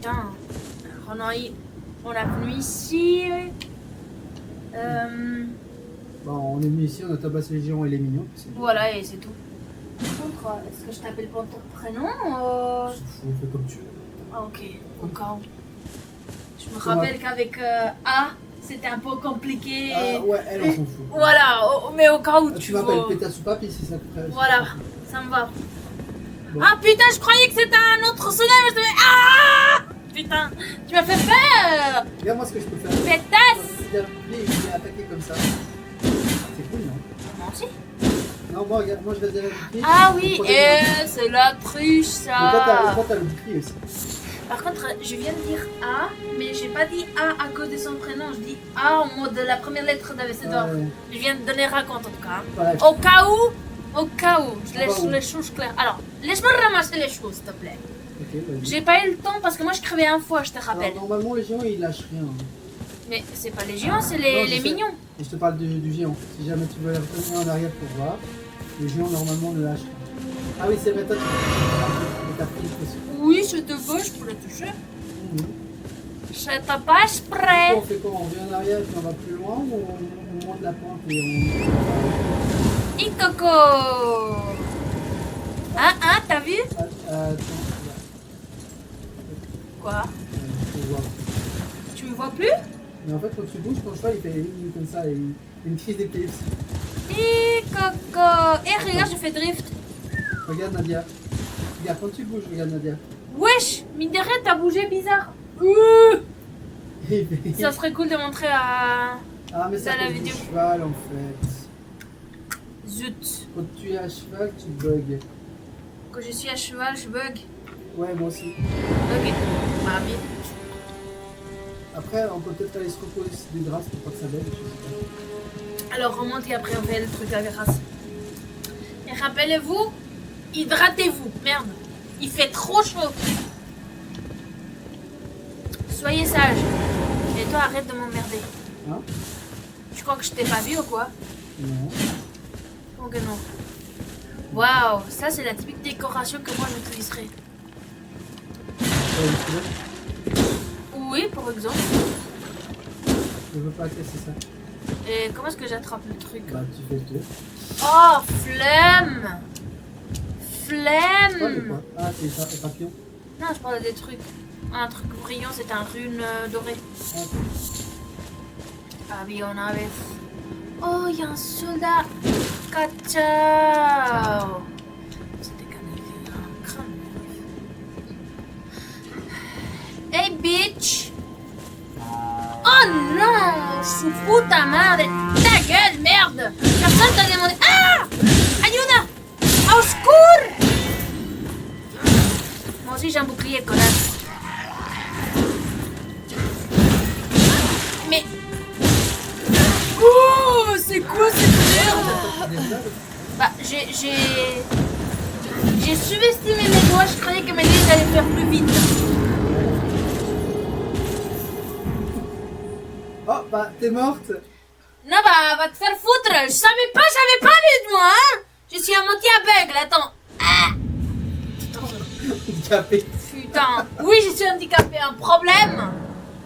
Putain, on a venu ici. Bon, on est venu ici, on a tabassé les géants et les mignons. Voilà, et c'est tout. Par contre, est-ce que je t'appelle pas ton prénom On fait comme tu veux. Ah, ok, au cas où. Je me rappelle qu'avec A, c'était un peu compliqué. Ah ouais, elle, on s'en fout. Voilà, mais au cas où tu m'appelles Pétasse ou Papy si ça te plaît. Voilà, ça me va. Bon. Ah putain, je croyais que c'était un autre sonnet, mais je devais... Ah putain, tu m'as fait peur. Regarde moi ce que je peux faire. Pétasse. Il est attaqué comme ça. C'est cool, non? Moi aussi. Non, moi, regarde, moi je vais dire la Ah oui, c'est la cruche, ça. Mais toi, t'as le bouclier aussi. Par contre, je viens de dire A, mais j'ai pas dit A à cause de son prénom. Je dis A en mode la première lettre d'Avecedor. Ouais. Je viens de donner raconte en tout cas. Voilà. Au cas où, je laisse les choses claires. Alors, laisse-moi ramasser les choses, s'il te plaît. Ok, vas-y. J'ai pas eu le temps parce que moi je crevais un fois, je te rappelle. Alors, normalement, les géants ils lâchent rien. Mais c'est pas les géants, c'est Non, les je sais. mignons. Et je te parle du géant. Si jamais tu veux revenir en arrière pour voir, les géants normalement ne lâchent rien. Ah oui, c'est vrai, toi, t'as pris une pression. Oui, je te veux, je pourrais toucher. Mhm. Je te passe prêt. On fait quoi? On revient en arrière et puis on va plus loin ou on monte la pente et on... Ikoko. Hein, t'as vu? Attends, Quoi? faut voir. Tu me vois plus? Mais en fait, quand tu bouges, ton cheval il fait comme ça, et une crise d'épilepsie. Ikoko. Eh, regarde, je fais drift. Regarde Nadia. Regarde, quand tu bouges, regarde Nadia. Wesh, mine de rien, t'as bougé bizarre. Il fait- Ça serait cool de montrer à... Ah, mais c'est dans à la cause du vidéo. cheval en fait. Zut. Quand tu es à cheval, tu bugs. Quand je suis à cheval, je bug. Ouais, moi aussi. Ok. Bah, bien. Après, on peut peut-être aller se reposer sur des grâces pour pas que ça bug. Je sais pas. Alors remonte et après on fait le truc à grâce. Et rappelez-vous, hydratez-vous. Merde, il fait trop chaud. Soyez sage. Et toi, arrête de m'emmerder. Hein? Tu crois que je t'ai pas vu ou quoi? Non. Oh que non. Waouh, ça c'est la typique décoration que moi j'utiliserais. Oui, par exemple. Je veux pas casser ça. Et comment est-ce que j'attrape le truc? Bah, tu fais le tour. Oh, flemme. Pas de Flemme. quoi? Ah, c'est ça, le papillon. Non, je parlais des trucs. Un truc brillant, c'est un rune doré. Ah, Avionave. Oh, il y a un soldat. Cachao. C'était un crâne. Hey, bitch. Oh non, su puta madre. Ta gueule, merde. Personne t'a demandé. Ah! Ayuda. Au secours. Moi aussi, j'ai un bouclier, connasse. Mais... Oh, c'est quoi cette merde? Bah, j'ai sous-estimé mes doigts, je croyais que mes doigts allaient faire plus vite. Oh, bah, t'es morte. Non, bah, va te faire foutre. Je savais pas vu de moi, hein. Je suis à moitié aveugle, attends. Ah. Handicapé. Putain, oui, je suis handicapé, un problème.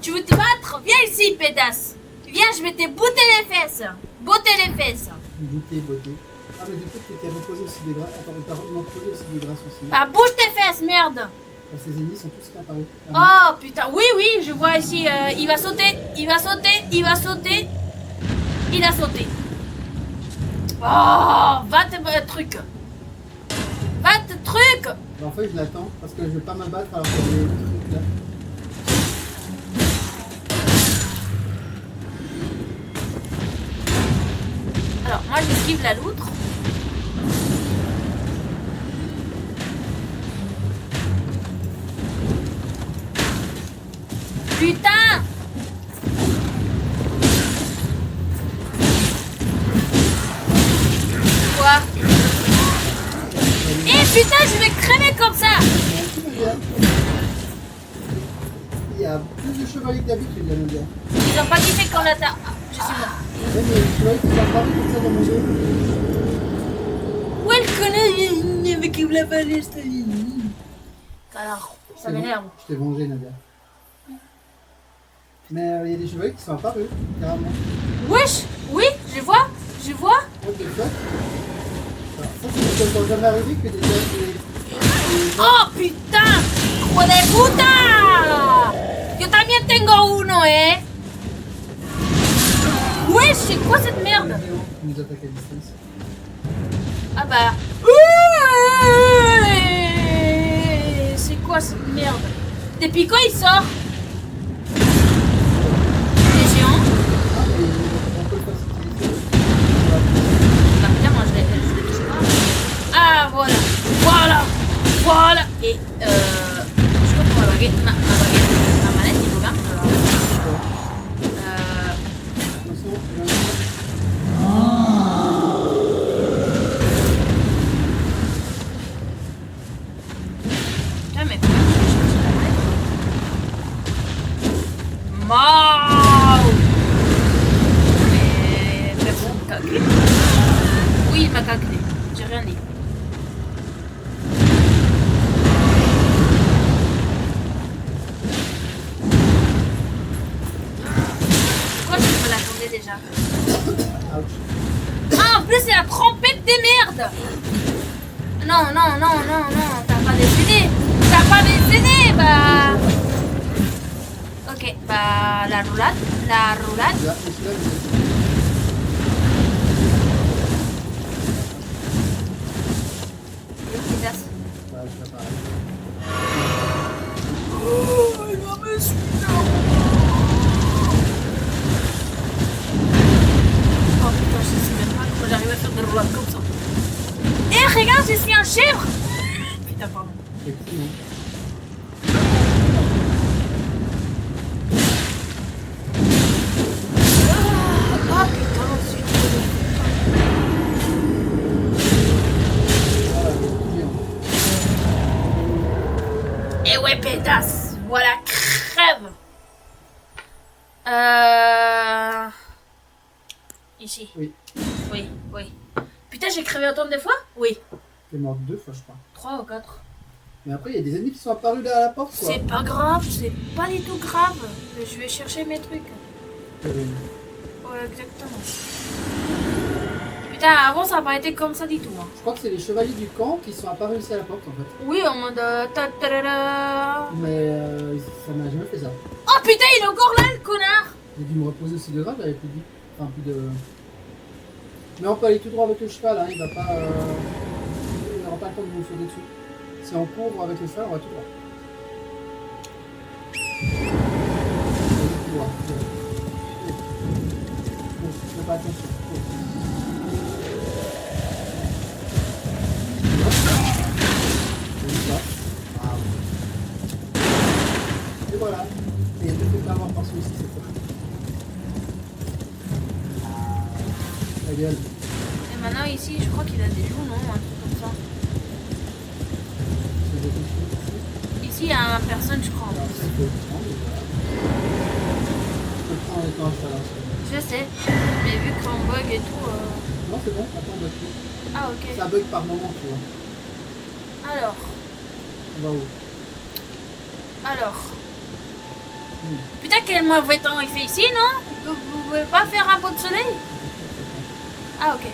Tu veux te battre? Viens ici, pédasse. Viens, je vais te botter les fesses. Botter les fesses. Beauté. Ah, mais du coup, tu t'es reposé aussi des grâces. Attends, t'as reposé aussi des grâces aussi. Bah, bouge tes fesses, merde. Ah, ces ennemis sont tous là, apparus. Oh, putain, oui, je vois ici. Il va sauter, il va sauter, il va sauter. Il a sauté. Oh, va te truc. Va te truc. Bah, en fait, je l'attends parce que je vais pas m'abattre alors qu'il y a des trucs là. Alors, moi, j'esquive la loutre. Putain! Quoi? Eh putain, je vais crever comme ça! Il y a plus de chevaliers que d'habitude, là, mon gars. Ils ont pas kiffé qu'on attaque. Je suis mort. Ouais, mais les chevaliers qui sont apparus comme ça dans mon dos. Où elle connaît avec la balèze? Alors, Ça m'énerve. Je t'ai vengé, Nadia. Mais il y a des chevaliers qui sont apparus, carrément. Wesh, oui, je vois. What the fuck? Alors, ça, c'est peut-être jamais arrivé que des Oh putain, hijo de puta. Yo también tengo uno, Wesh, c'est quoi cette merde? vidéos qui nous attaquent à distance. Ah bah. C'est quoi cette merde? Depuis quand il sort? Les géants? Ah, et on peut le faire s'utiliser. Bah putain, moi je l'ai touché pas. Ah voilà. Et je crois que ma manette, il faut bien. Attention, Putain, mais comment je vais chercher la manette? Mao! Mais personne m'a calculé. Oui, il m'a calculé. J'ai rien dit. Pourquoi je me l'attendais déjà? ouch. Ah, en plus, c'est la trompette des merdes! Non, t'as pas décidé! Bah. Ok, bah, la roulade. Là, et celui-là, il Le pétasse. bah, je fais pareil. Oh, il va me suivre! Oh putain, je sais même pas comment j'arrive à faire des roulades comme ça. Eh, regarde, je suis un chèvre! Putain, pardon. Effectivement. Ah putain, je suis trop Voilà, le géant. Et ouais, pétasse! Voilà, crève! Ici. Oui. Oui. Putain, j'ai crevé autant de fois? Oui. T'es mort 2 fois, je crois. 3 ou 4. Mais après, il y a des ennemis qui sont apparus derrière la porte, quoi. C'est pas grave, c'est pas du tout grave. Je vais chercher mes trucs. Ouais, exactement. Putain, avant ça n'a pas été comme ça du tout. Hein. Je crois que c'est les chevaliers du camp qui sont apparus ici à la porte, en fait. Oui, en mode. Mais ça m'a jamais fait ça. Oh putain, il est encore là, le connard! J'ai dû me reposer aussi devant, j'avais plus de vie. Enfin, plus de... Mais on peut aller tout droit avec le cheval, hein. Il va pas... Il n'aura pas le temps de nous sauter dessus. Si on court avec le cheval, on va tout droit. Tout droit. Fais pas attention. Et voilà. Et ne fais pas avoir par celui-ci cette fois. La gueule. Et maintenant, ici, je crois qu'il a des joues, non? Un truc comme ça. Ici, il y a une personne, je crois. Alors, ça, il faut le prendre, et voilà. Je peux le prendre en étant un cheval. Je sais, mais vu qu'on bug et tout. Non, c'est bon, attends, on bug plus. Ah, ok. Ça bug par moment, tu vois. Alors. On va où? Putain, quel mauvais temps il fait ici, non? Vous pouvez pas faire un peu de soleil? Ah, ok.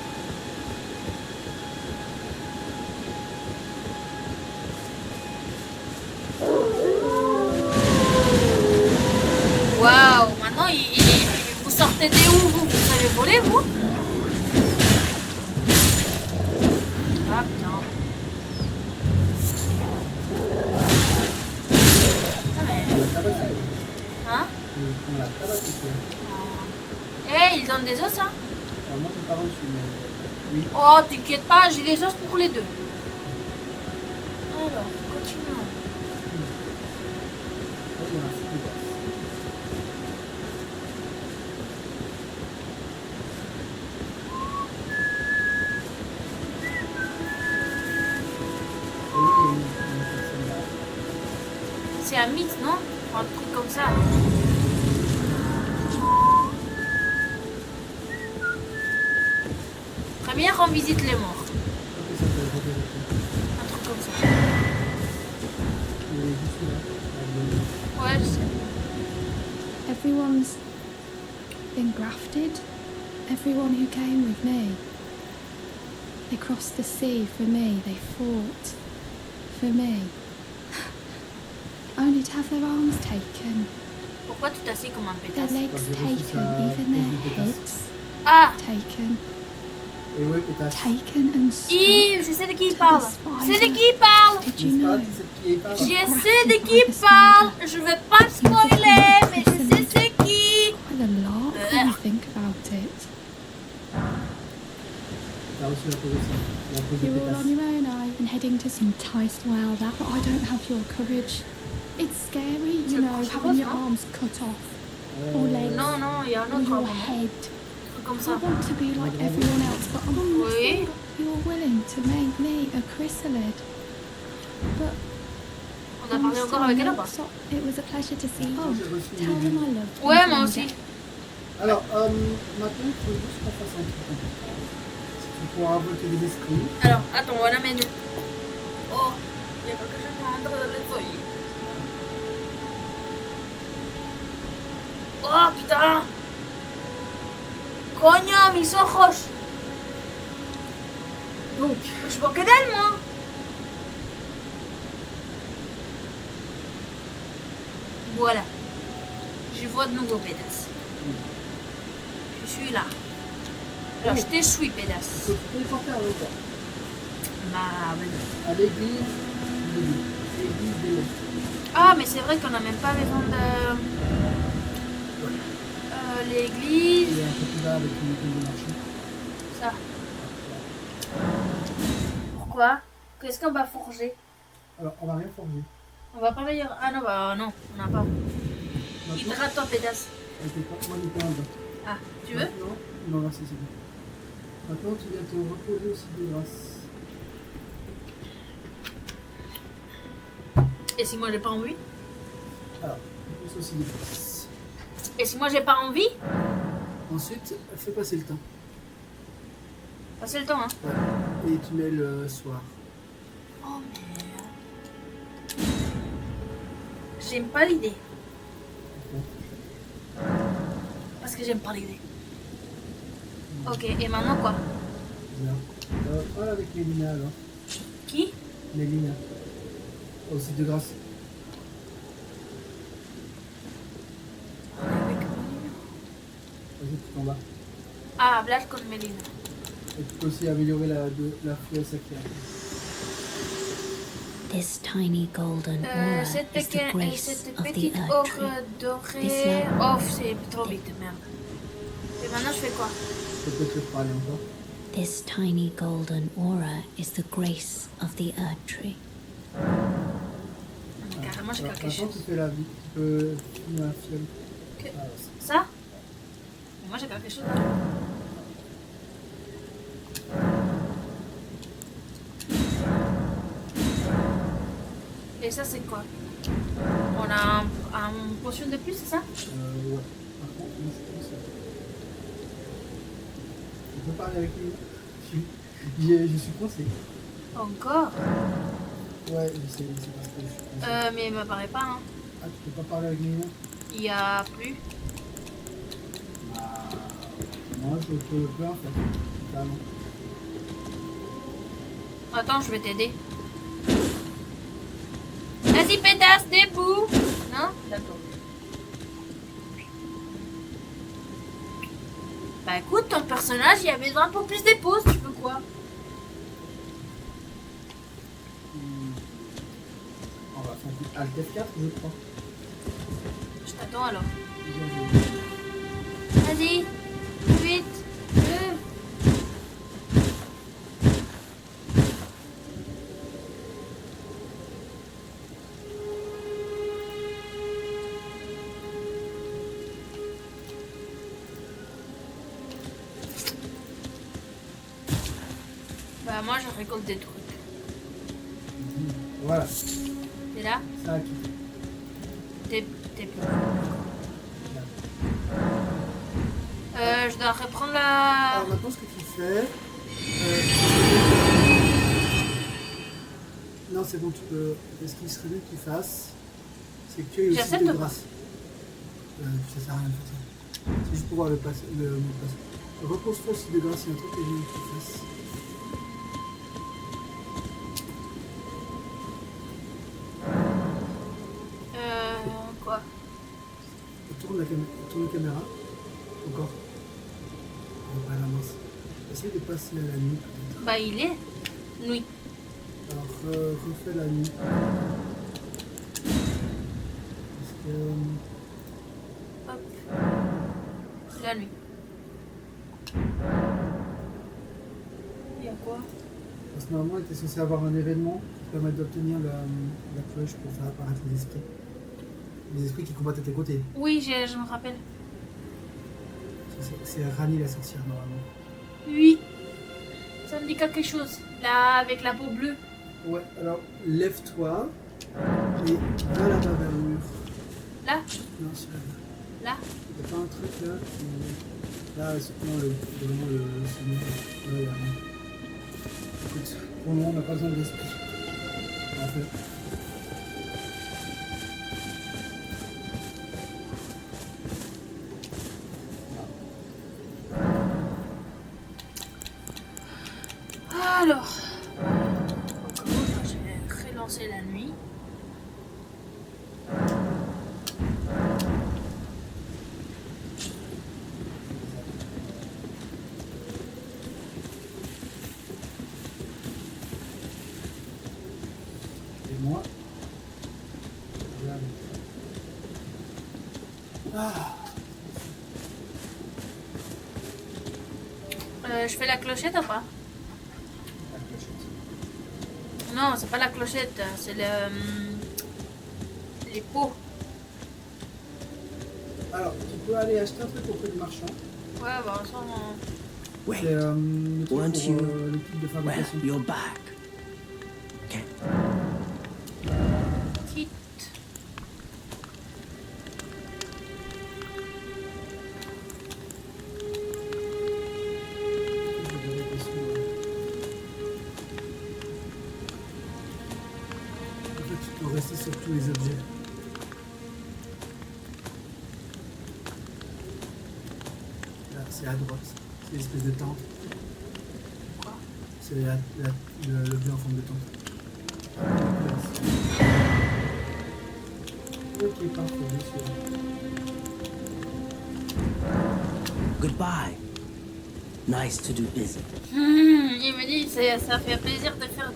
Waouh, maintenant vous sortez de où vous savez voler, vous? Ah putain. Ah, mais... Hein? Eh, ils donnent des os, hein? Moi, j'ai pas reçu, mais... Oui. Oh, t'inquiète pas, j'ai des os pour les deux. Alors, continuons. C'est un mythe, non? Un truc comme ça. Première, on visite les morts. Un truc comme ça. Il est juste là. Everyone's been grafted. Everyone who came with me. They crossed the sea for me. They fought for me. Only to have their arms taken, Pourquoi tu t'assis comme un their pétasse? legs taken, even their heads Ah! taken. Et ouais, pétasse. Taken and stuck. Yves, je sais de qui il parle. Je sais de qui il parle. Did you N'est-ce pas? know? C'est cette qui est pas. Je sais de qui il parle. Je vais pas me spoiler, mais je sais c'est qui. Quite a lot when you think about it. T'as reçu la pause aussi. La pause de You're all pétasse. on your own, and heading to some enticed wild out, but I don't have your courage. It's scary, you know, having your arms cut off, or legs, Non, non, il y a un or autre your moment. head. Un truc comme I ça. want to be like everyone else, but I'm Oui. nothing. You're willing to make me a chrysalid. But On a parlé encore avec elle ou pas? so it was a pleasure to see you. J'ai reçu Tell une them idée. I love them. Ouais, moi aussi. Alors, maintenant, il faut juste qu'on fasse un truc. Tu pourras invoquer des esprits. Alors, attends, on va la menu. Oh, il y a quelque chose qui rentre dans les feuilles. Oh, putain. Coño, mis ojos. Donc, Je vois que dalle, moi. Voilà. Je vois de nouveaux pédasses. Je suis là. Alors, je t'échoue, il pédasse. faut te téléporter avec toi. Bah, vas-y. À l'église de l'île. L'église des Lèvres. Ah, mais c'est vrai qu'on n'a même pas besoin de... l'église, Il est un peu plus bas avec une église de marché. ça. Pourquoi? Qu'est-ce qu'on va forger? Alors, on va rien forger. On va pas meilleur... Ah non, bah non, on n'a pas. Il te Maintenant, rate ton pédasse. moi, il était un bas. Ah, tu veux? Maintenant, non, merci, c'est bon. Maintenant, tu viens te reposer aussi de grâce. Et si moi j'ai pas envie? Alors, tu pousses aussi de grâce. Et si moi j'ai pas envie? Ensuite, fais passer le temps. Passez le temps, hein. Ouais. Et tu mets le soir. Oh merde. J'aime pas l'idée. Parce que j'aime pas l'idée. Ok, et maintenant quoi? Bien. Voilà avec Mélina alors. Qui? Mélina. Aussi de grâce. Vas-y, tout en bas. Ah, hablar con Melina. Et tu peux aussi améliorer la fouet sacrée. This tiny golden aura Cette is the grace cette of the petite earth or tree. dorée. Oh, c'est trop vite, merde. Et maintenant je fais quoi? Je peux peut-être parler encore. This tiny golden aura is the grace of the earth tree. Carrément, j'ai Alors, quelque maintenant, chose. tu fais la vie. Tu peux finir la fiole. Que- Ah, Ça? Mais moi j'ai quelque chose là. Et ça c'est quoi? On a un potion de plus, c'est ça? ouais. Par contre, moi, je pense. Tu peux parler avec lui. Je suis coincé. Encore? Ouais, je sais parce que je suis coincé. Mais il m'apparaît pas, hein. Ah, tu peux pas parler avec Mélina? Il y a plus. Ah, moi, je peux en fait. Carrément. Attends, je vais t'aider. Vas-y, pétasse, debout. Non? D'accord. Bah écoute, ton personnage, il a besoin pour plus d'épouses, tu veux quoi? On va faire Alt F4, je crois. Je t'attends alors. Bien joué. Vas-y, plus vite. Bah moi je récolte des trucs. Voilà, T'es là? ça a quitté. T'es plus là. Je dois reprendre la... Alors maintenant, ce que tu fais. Non, c'est bon, tu peux. Ce qu'il serait mieux que tu fasses, c'est que tu aies aussi J'accepte de pas. grâce. Ça sert à rien de faire ça. C'est juste pour voir le mot de passe. Repose-toi aussi de grâce, il y a un truc que j'ai envie que tu fasses. Quoi? Tourne la caméra. Encore. On va pas la mince. Essaye de passer à la nuit peut-être. Bah, il est nuit. Alors, refais la nuit. Parce que. Hop. La nuit. Il y a quoi? Parce que normalement, tu es censé avoir un événement qui permet d'obtenir la cloche pour faire apparaître les esprits. Les esprits qui combattent à tes côtés. Oui, je me rappelle. C'est Rani la sorcière normalement. Oui. Ça me dit quelque chose. Là, avec la peau bleue. Ouais, alors lève-toi et va là-bas vers le mur. Là? Non, c'est là. Là? T'as pas un truc là Là, c'est vraiment le mur. Là, il y a rien. Écoute, pour le moment, on n'a pas besoin d'esprit. En fait. Alors. Je vais relancer la nuit. Et moi. Regarde. Ah. Je fais la clochette ou pas? La clochette. Non, c'est pas la clochette, c'est les pots. Alors, tu peux aller acheter un truc auprès du marchand. Ouais, bah ça, Wait, C'est le truc Weren't pour you- l'équipe de well, fabrication. you're back. Okay. kit. En fait, tu peux rester sur tous les objets. Là, c'est à droite. C'est l'espèce de tente. Quoi? C'est l'objet en forme de tente. Ok, parfait, monsieur. Goodbye. Nice to do business. Il me dit, ça fait plaisir de faire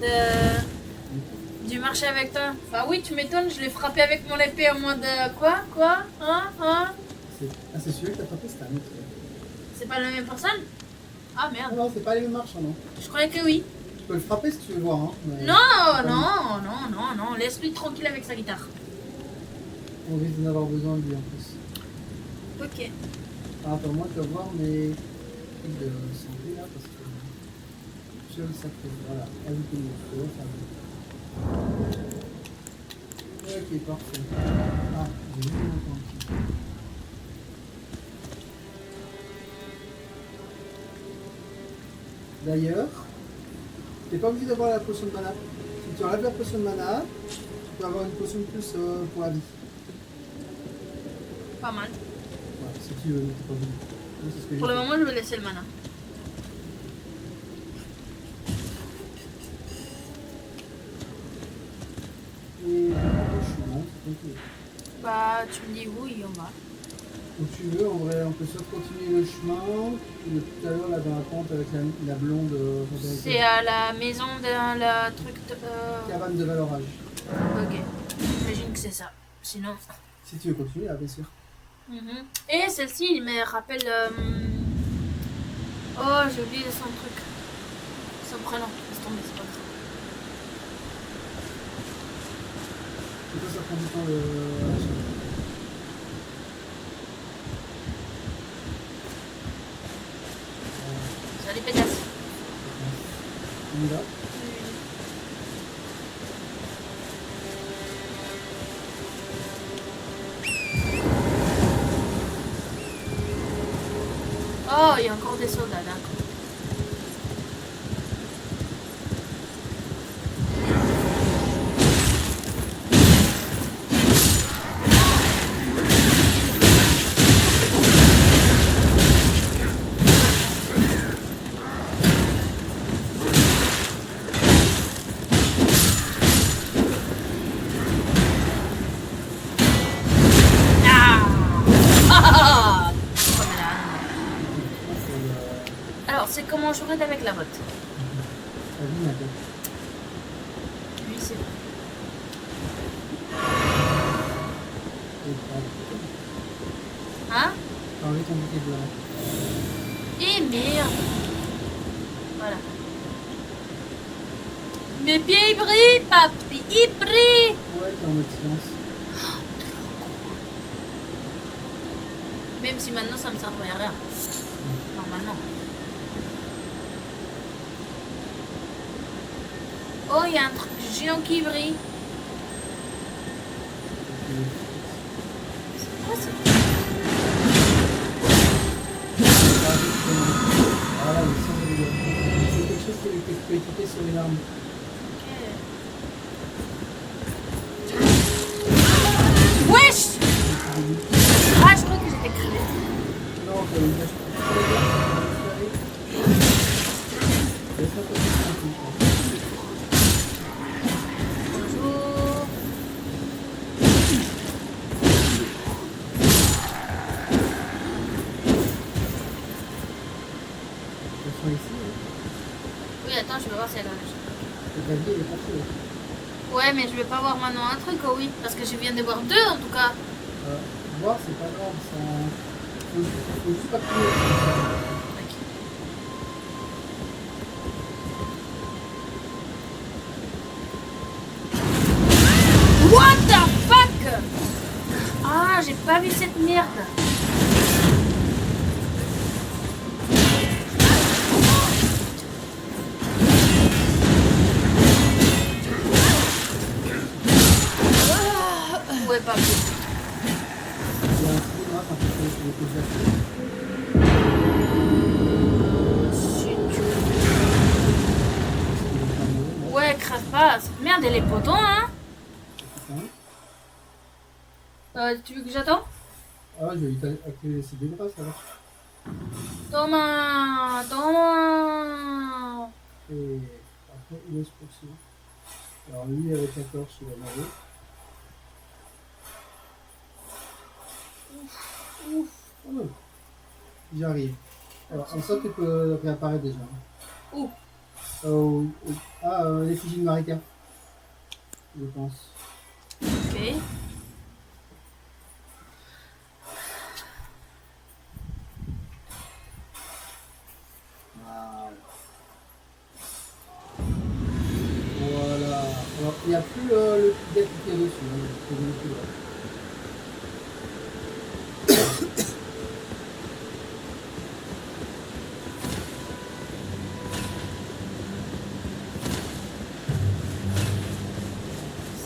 du marché avec toi. Enfin oui, tu m'étonnes, je l'ai frappé avec mon épée en mode quoi? Hein? C'est celui que t'as frappé, c'était un autre. C'est pas la même personne? Ah Ah merde, non, c'est pas les mêmes marchands, non. je croyais que oui. Tu peux le frapper si tu veux voir, hein. mais Non, laisse-lui tranquille avec sa guitare. On risque d'en avoir besoin de lui en plus. Ok. Alors, attends, moi, je dois voir mes trucs de santé là, parce que. Fiole sacré, voilà. Ajouter une feu, ok, parfait. Ah, j'ai mis longtemps ici. D'ailleurs, t'es pas obligé d'avoir la potion de mana. Si tu enlèves la potion de mana, tu peux avoir une potion de plus pour la vie. Pas mal. Ouais, si tu veux, mais t'es pas obligé. Moi, c'est ce que Pour j'ai le fait. moment, je vais laisser le mana. Et je suis bon, tranquille. Bah, tu me dis oui, on va. Où tu veux, en vrai, on peut soit continuer le chemin, ou tout à l'heure là dans la pente avec la blonde. C'est à la maison de la truc de... Cabane de valorage. Ok, j'imagine que c'est ça. Sinon... Si tu veux continuer, là, bien sûr. Et celle-ci, il me rappelle... Oh, j'ai oublié son truc. Son prénom. Laisse tomber, c'est pas grave. Pourquoi ça prend du temps le. Salut, pétasse. On y va. Oh, il y a encore des soldats, d'accord. comment on chouette avec la botte. Vas-y, Nadia. Oui, c'est vrai. Et Hein? t'as enlevé ton bouquet de blanc. Et merde. Voilà. Mes pieds ils brillent, papi, ils brillent. Ouais, t'es en mode silence. Même si maintenant ça me servirait à rien. Normalement. Oh, il y a un truc géant qui brille. C'est quoi ça? Voilà, il sent de dégâts. C'est quelque chose que tu peux équiper sur une arme. Wesh! Ah, je crois que j'étais crevé. Non, t'as une vache. Laisse-moi passer tranquille. Bonjour. Elles sont ici, hein. Oui, attends, je vais voir si elle a un Et ta vie, elle est partie. Ouais. Ouais, mais je vais pas voir maintenant un truc, oh oui. Parce que je viens de voir deux en tout cas. Voir, c'est pas grave. Faut juste pas courir. What the fuck? Ah, j'ai pas vu cette merde. Ouais, pas plus. Il y a un trou noir quand tu fais les actions. Ouais, crève pas. Cette merde, elle est poton, hein. Tu veux que j'attends? Ah, je vais lui activer ses deux bras, ça va. Toma, toma. Et après, où est-ce pour ça? Alors, lui, avec la torche, il va m'aller. Oh, j'arrive. Alors, en ça, tu peux réapparaître déjà. Où? L'effigie de Marika. Je pense. Ok. Voilà. Alors, il n'y a plus le petit gars qui est dessus. Hein, je vais le plus là.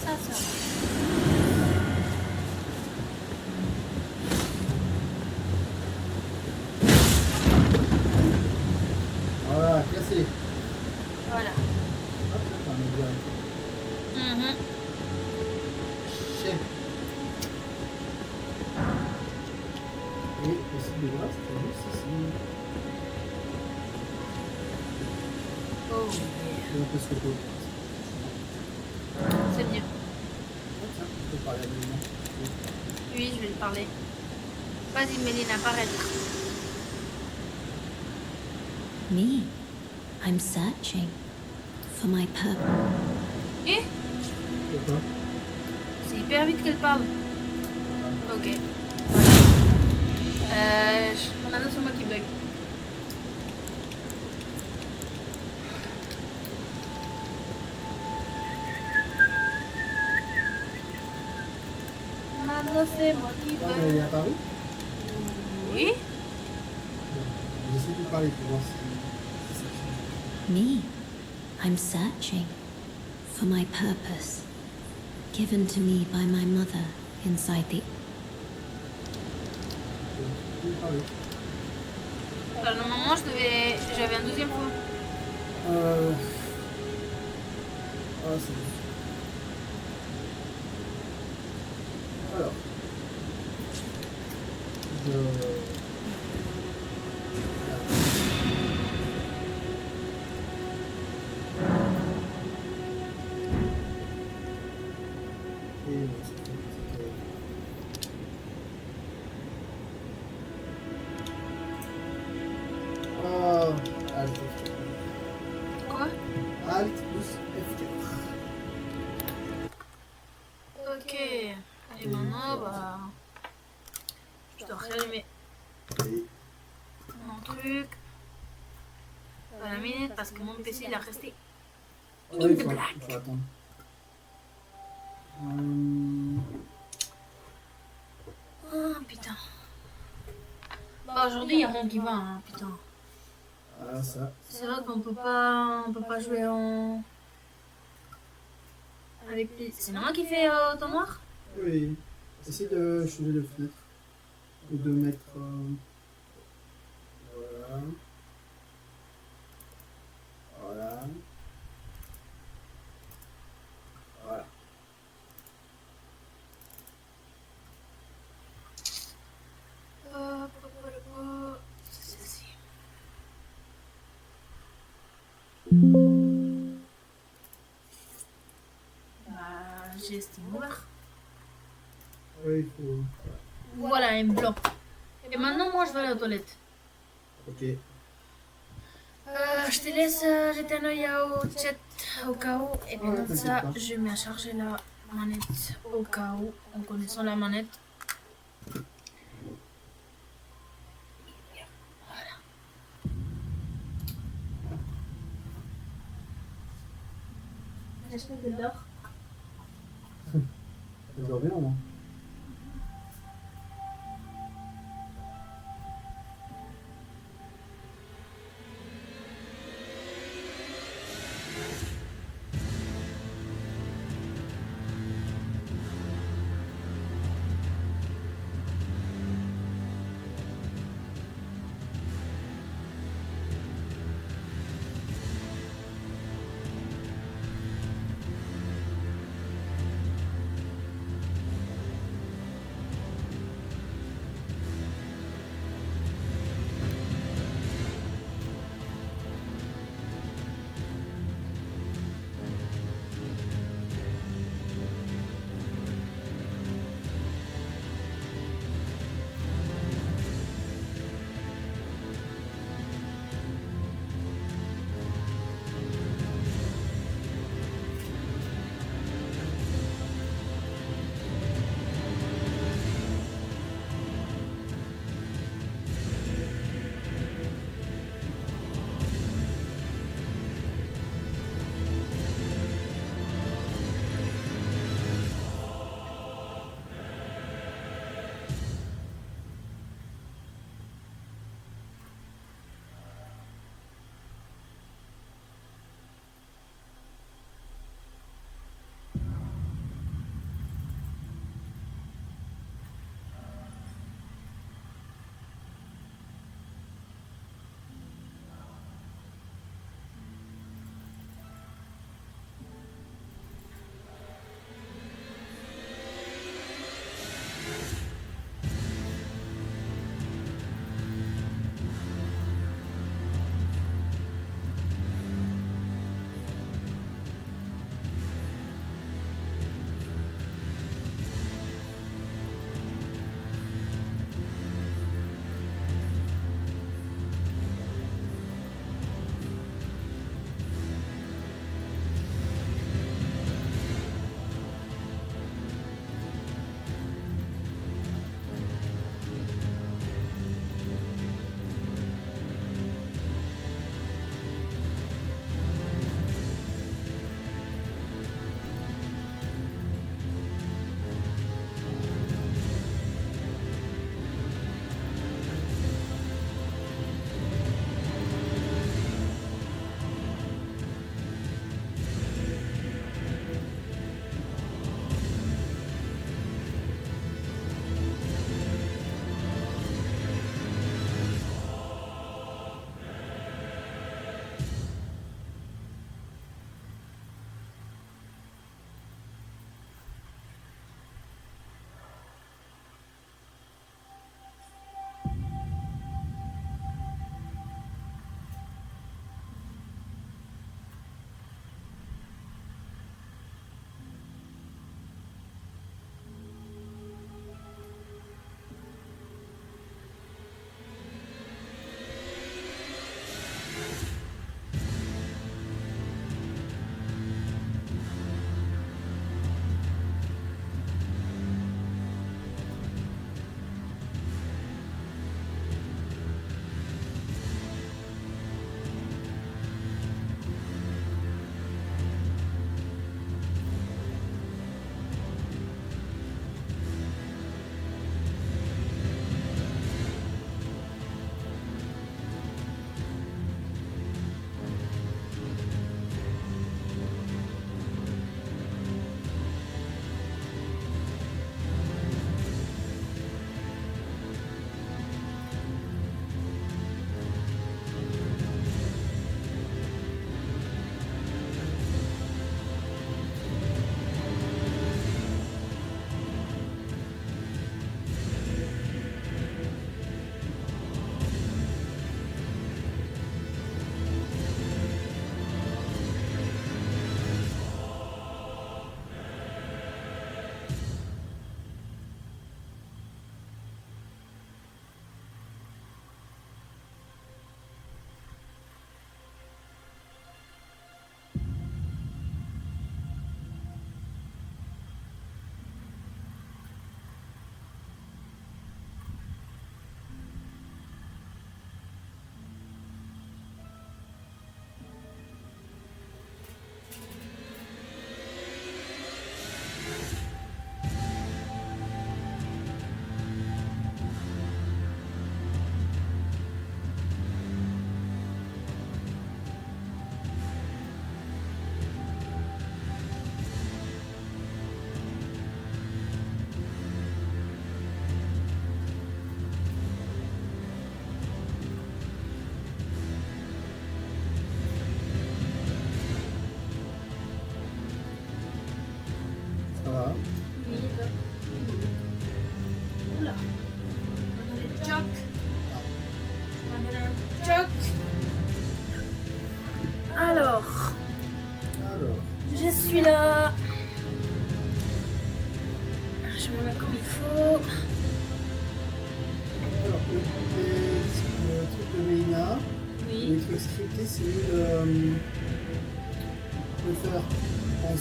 Ça va. Voilà, cassé. Voilà. Hop, ça me dit. Mhm. Chef. Et aussi de là, c'est juste ici. Oh yeah. Et on peut se reposer. C'est mieux. Ah, tiens, je peux parler à lui. Oui, je vais lui parler. Vas-y, Mélina, paraître. Me? I'm searching for my purpose. Eh? Pourquoi? C'est hyper vite qu'elle parle. Ok. Maintenant, c'est moi qui bug. Maintenant, c'est moi qui Ah, bug. elle est apparue? Oui? J'essaie de parler pour voir si ça change. Me? I'm searching for my purpose, given to me by my mother inside the. Je peux parler. Alors, normalement, j'avais un deuxième point. Ah, c'est bon. Alors. Ah, je vais Alors, j'allume Et mon truc. À la minute, parce que mon PC il a resté. ouais, il faut attendre. Ah putain. Bah, aujourd'hui, il y a rien qui va, hein, putain. Ah, ça. C'est vrai qu'on on peut pas jouer en. Avec les. C'est maman qui fait autant noir? Oui. Essaye de changer de fenêtre. Ou de mettre. Voilà. Voilà. Voilà. C'est ceci. Bah, j'ai Steam ouvert. Oui, il faut. Voilà, un blanc. Et maintenant, moi, je vais aller aux toilettes. Ok. Je te laisse jeter un œil au chat au cas où. Et puis Ouais, comme t'inquiète ça, pas. je mets à charger la manette au cas où, en connaissant la manette. J'espère que dors. Ça dort bien, moi.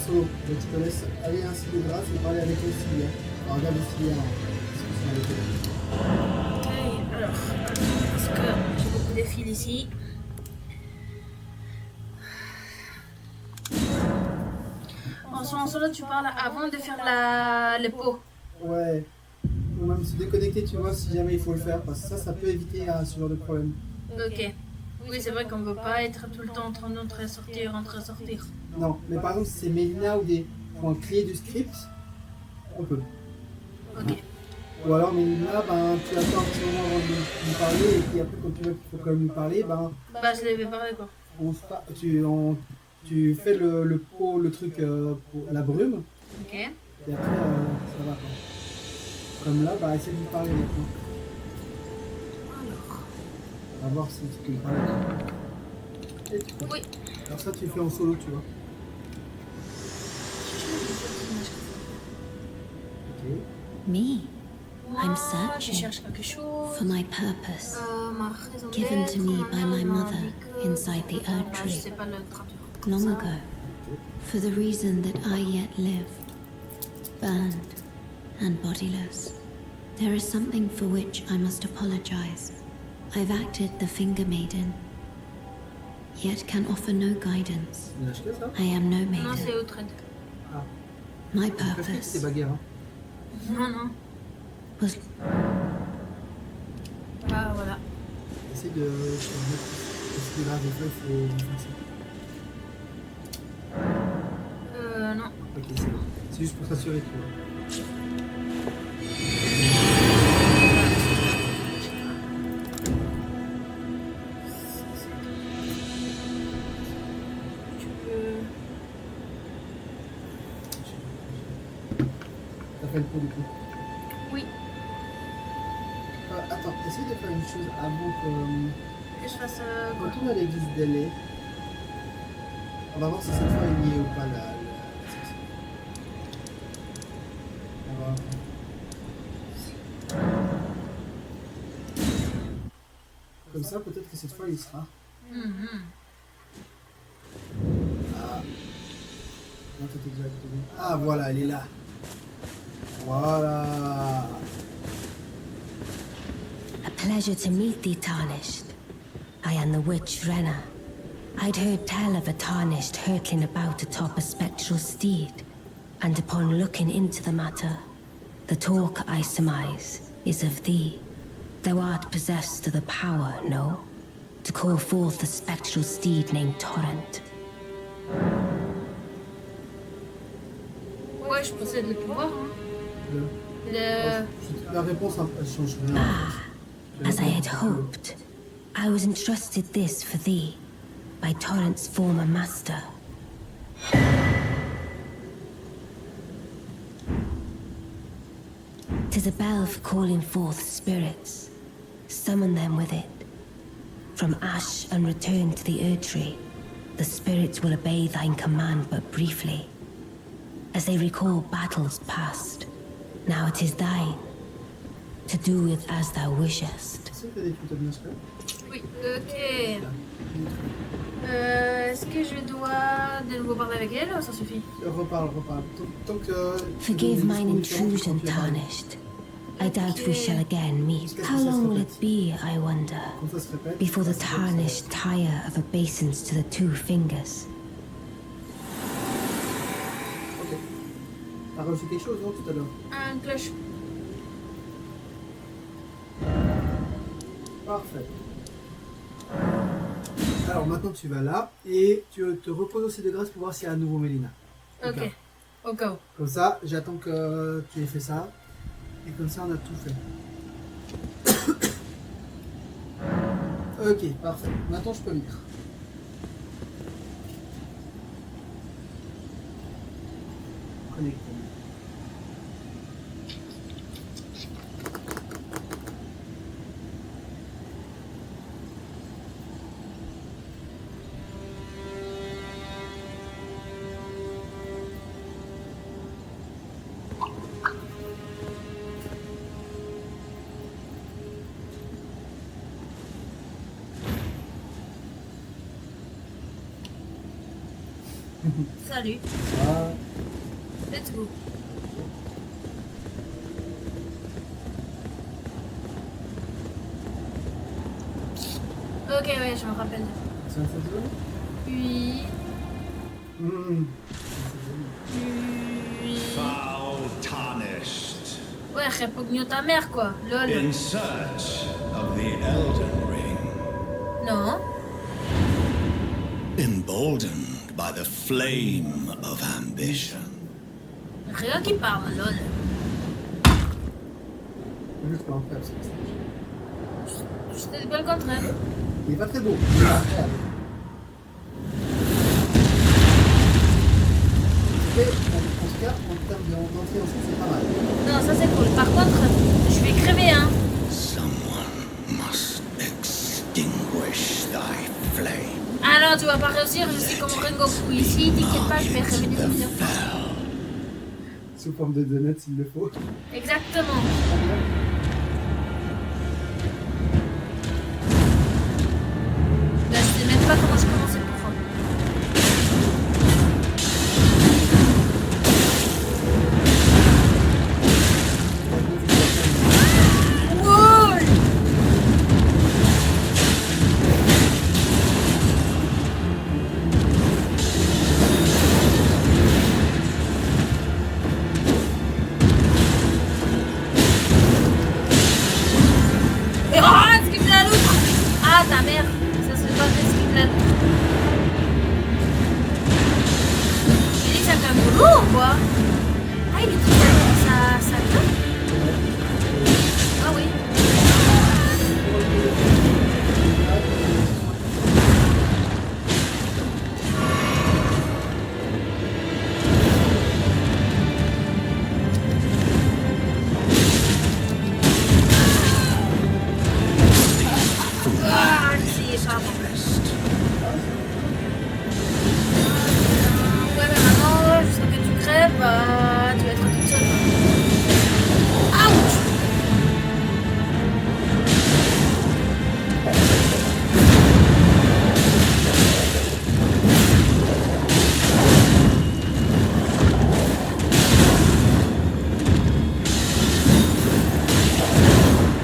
solo. Donc je te laisse aller ainsi de grâce et parler avec les ciliens. Alors regarde les ciliens. Ok, alors, parce que j'ai beaucoup de fils ici. En solo, tu parles avant de faire les pots. Ouais. Ou même se déconnecter, tu vois, si jamais il faut le faire. Parce que ça peut éviter ce genre de problème. Ok. Oui, c'est vrai qu'on ne peut pas être tout le temps en train d'entrer, sortir, entrer, sortir. Non, mais par exemple, si c'est Mélina ou des points clés du script, on peut. Ok. Ou alors Mélina, ben, tu attends un petit moment avant de lui parler, et puis après, quand tu vois qu'il faut quand même lui parler, ben, Bah, je l'avais parlé quoi. tu fais le pot, le truc pour la brume, Ok. et après, ça va. Quoi. Comme là, bah, essaie de lui parler maintenant. On va voir si tu peux lui parler. Et tu peux. Oui. Alors ça, tu le fais en solo, tu vois. Ok. Me? I'm Je searching cherche quelque chose. for my purpose, Ma raison given d'être, to me ma by mère my m'a mother dit que- inside the Bah, Erd je Tree sais pas le traduire. long Ça. ago, for the reason that I yet live, burned and bodiless. There is something for which I must apologize. I've acted the Finger Maiden, yet can offer no guidance. Tu l'as acheté ça? I am no Non, c'est maiden. Outrade. Ah. My Tu préfères que purpose c'est bagarre, hein. Non, non. was Ah, voilà. Essaye de. Parce que là, des fois, il faut enfoncer. Non. Ok, c'est bon. C'est juste pour s'assurer, tu vois. Tu peux. T'as fait le pot du coup. Oui. Attends, essaye de faire une chose avant que. Que je fasse. Quoi. Retourne à l'église d'Elé. On va voir si cette fois il y est ou pas la section. On va. Comme ça, peut-être que cette fois il y sera. Mhm. Ah. Non, t'étais déjà à côté de lui. Ah, voilà, elle est là. Voilà. A pleasure to meet thee, Tarnished. I am the witch Renna. I'd heard tell of a Tarnished hurtling about atop a spectral steed, and upon looking into the matter, the talk, I surmise, is of thee. Thou art possessed of the power, no? To call forth the spectral steed named Torrent. Ouais, je possède le pouvoir. Hein. La réponse elle change rien. As I had hoped, I was entrusted this for thee by Torrent's former master. 'Tis a bell for calling forth spirits. Summon them with it. From ash and return to the Erd Tree, the spirits will obey thine command but briefly, as they recall battles past. Now it is thine, to do with as thou wishest. C'est que des photos de Nashka. Oui, ok. Est-ce que je dois de nouveau parler avec elle ou ça suffit? Reparle. Tant que. Forgive mine intrusion, Tarnished. I doubt we shall again meet. How long will it be, I wonder, Quand ça se répète. before the Tarnished tire of obeisance to the two fingers? Ok. T'as reçu quelque chose, non, tout à l'heure? Un cloche. Parfait. Alors maintenant tu vas là et tu te reposes aussi de grâce pour voir s'il y a à nouveau Mélina. Ok. Au cas où. Comme ça, j'attends que tu aies fait ça. Et comme ça, on a tout fait. Ok, parfait. Maintenant, je peux lire. Connecté. Salut. Voilà. Let's go. Ok, ouais, je me rappelle. C'est un cette zone Puis... Puis... Foul tarnished. Ouais, repogno ta mère, quoi. Lol. In search of the Elden Ring. Non. Emboldened by the flame of ambition. Rien qui parle, lol. Juste pour un frère, c'est ça. Je te dis pas le contraire. Il est pas très beau. En tout cas, en termes d'entrée en scène, c'est pas mal. Non, ça c'est cool. Par contre, je vais crever, hein. Someone must extinguish thy flame. Ah non, tu vas pas réussir, je suis comme Rengoku ici. T'inquiète pas, je vais crever des plusieurs fois. Sous forme de donuts s'il le faut. Exactement. Là, je sais même pas comment je commence cette fois. Wow! Et oh, esquive la loutre! Ah, ta mère! Ça se passe esquive la loutre. J'ai dit que ça fait un boulot ou quoi? Ah, il est tout ça vient? Ah oui. Ah, c'est pas bon. Ouais, mais maintenant, jusqu'à que tu crèves, tu vas être toute seule. Ouch!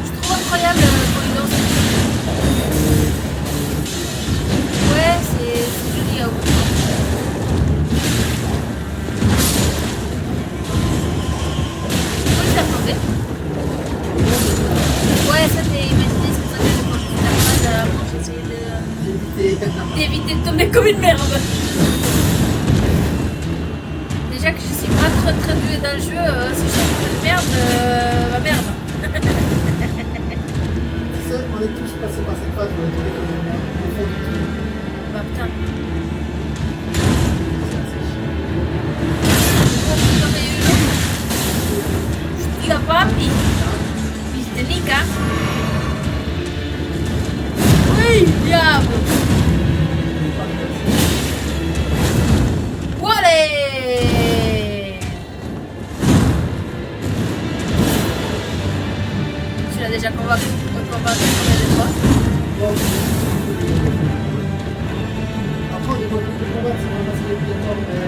C'est trop incroyable pour une danse. Ouais, c'est joli à ouvrir. Pourquoi tu l'as posé? Ouais, ça t'es imaginé ce que ça fait quand tu fais la phrase pour essayer d'éviter de tomber comme une merde. Déjà que je suis pas très douée dans le jeu, si je fais comme une merde, ma merde. Tu sais, on est tous passés par cette phase où on est tombé comme une merde. Au fond du tout. Bah putain. Diga papi. Viste Nika. Uy, diablo. Wale. Tu l'as déjà convaincu combien de fois? Après, on est pas beaucoup de combat, c'est vraiment assez obligatoire, mais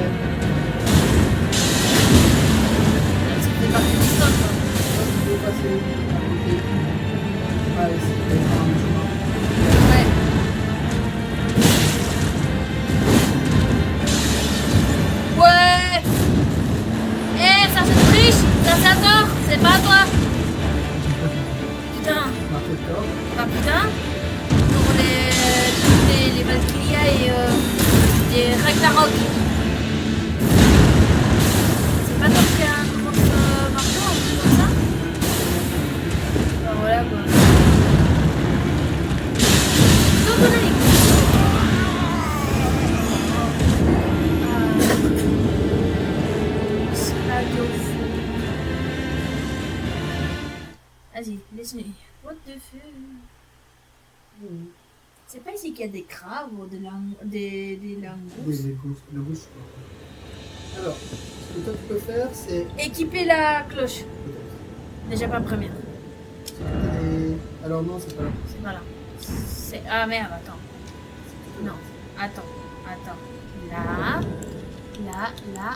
Ça fait partie de l'histoire, quoi. tu peux passer à côté. Ah, ici, il va y avoir un chemin. Ouais. Ouais. Eh, ça se triche, ça s'adore, c'est pas toi. Putain. Marteau de corps. Ah putain. Pour les Valkyria et les Ragnarok. C'est pas toi qui as un grosse marteau, un truc comme ça? Bah voilà quoi. Donc on a les Vas-y, laisse-nous. What the fuck? C'est pas ici qu'il y a des crabes ou des langoustes? Des langoustes, quoi. Alors, ce que toi tu peux faire, c'est. Équiper la cloche. Peut-être. Déjà pas première. Alors, non, c'est pas là. C'est pas là. C'est... Ah merde, attends. Non, attends. Là.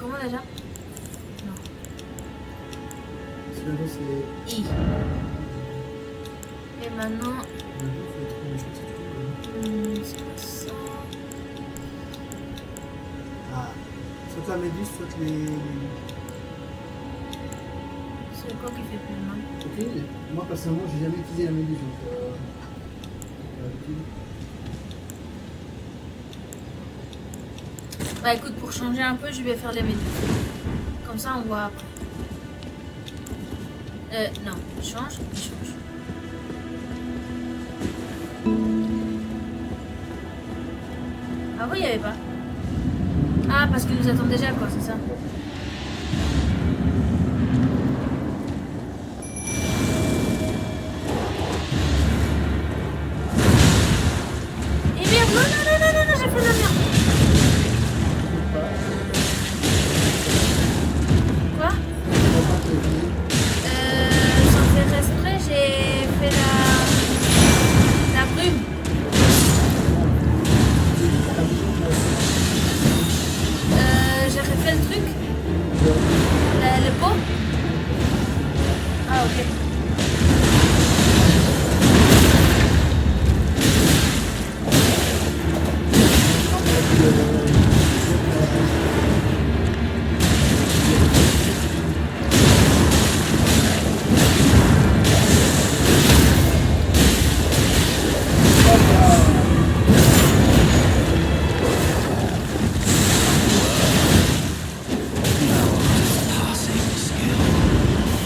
comment déjà? Non. Celui-là, c'est. I. Et maintenant, c'est pas ça. Ah. Soit la méduse, soit les. C'est quoi qui fait plus mal? Ok, moi personnellement, j'ai jamais utilisé la méduse. Donc, Bah écoute, pour changer un peu, je vais faire les méduses. Comme ça, on voit après. Non, change. Ah oui, il n'y avait pas. Ah, parce qu'ils nous attendent déjà, quoi, c'est ça. Et merde, non, j'ai fait la merde. Quoi? Sans faire exprès, j'ai fait la brume. J'ai refait le truc. Le pot. Ah, ok.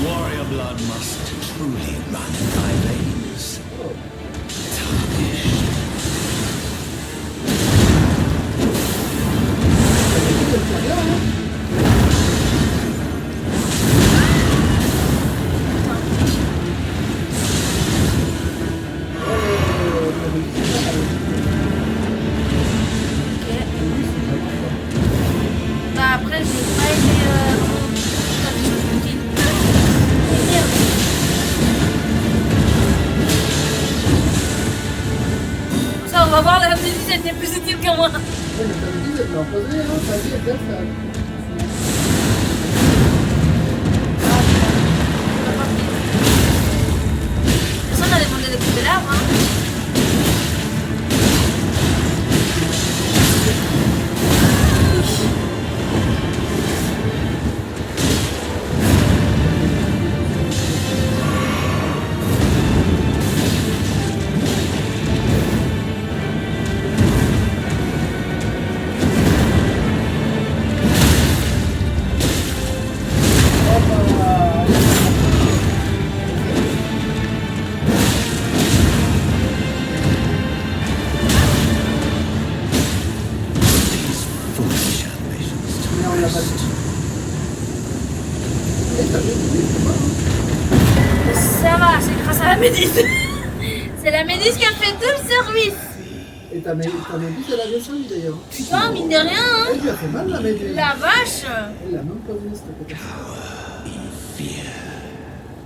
Warrior blood must truly run in thy veins. Bah après, j'ai pas été ça, on va voir, la méduse était plus utile que moi. Ouais, mais ta méduse, elle l'a empoisonné, hein. Ta vie, elle date, ça. Personne n'a demandé de couper l'arbre, hein. Foolish ambitions to Mais on l'a pas dit. Et ta méduse, c'est pas, hein. Ça va, c'est grâce à la méduse. C'est la méduse qui a fait tout le service. Et ta méduse, elle a bien servi d'ailleurs. Putain, mine de rien, hein. Elle lui a fait mal, la méduse. La vache. Elle l'a même pas vu, cette pétasse. in fear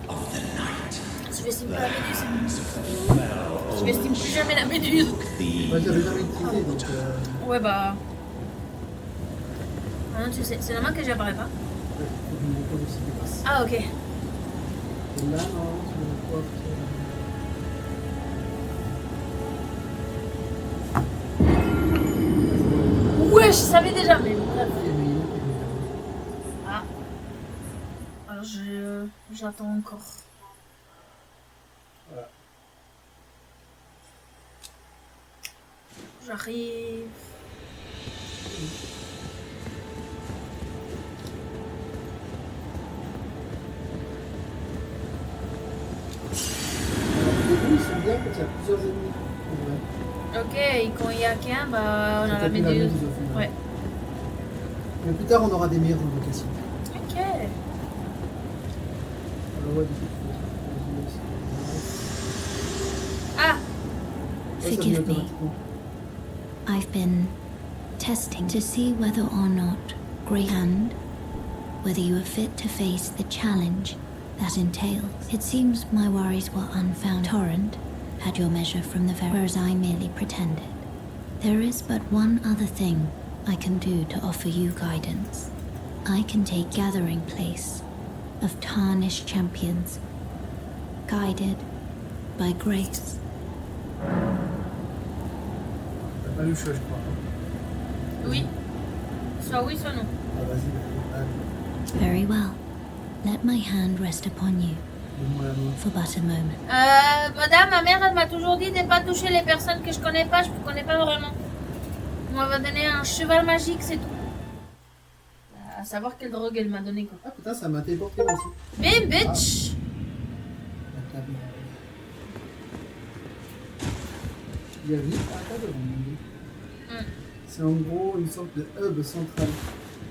of the night. Sous-estime pas la méduse. Sous-estime plus jamais la méduse. Moi, j'avais jamais utilisé, donc. Ouais, bah. Ah non, tu sais, c'est la main que j'apparais pas. Ouais, faut que je me repose aussi des passes. Ah, ok. Et là, non, tu me vois. Ouais, je savais déjà, mais bref. Ah. Alors, j'attends encore. Voilà. J'arrive. Au début, ils sont bien quand il y a plusieurs ennemis. En vrai. Ok, et quand il y a qu'un, bah, on Ça a la t'appuie méduse. au final. Ouais. Mais plus tard, on aura des meilleures invocations. Ok. Alors, ouais, du coup, Ah, ça vient Forgive me. automatiquement. I've been testing to see whether or not, Grey Hand, whether you are fit to face the challenge that entails. It seems my worries were unfounded. Torrent had your measure from the very, whereas I merely pretended. There is but one other thing I can do to offer you guidance. I can take gathering place of tarnished champions, guided by grace. T'as pas le choix, je crois. Hein. Oui. Soit oui, soit non. Ah, vas-y. Very well. Let my hand rest upon you Donne-moi la main. for but a moment. Madame, ma mère, elle m'a toujours dit de ne pas toucher les personnes que je connais pas connais pas vraiment. On m'a donné un cheval magique, c'est tout. À savoir quelle drogue elle m'a donné, quoi. Ah putain, ça m'a téléporté moi aussi. Bim, bitch! La table. Il y a vite à la table, mon Dieu. C'est en gros une sorte de hub central.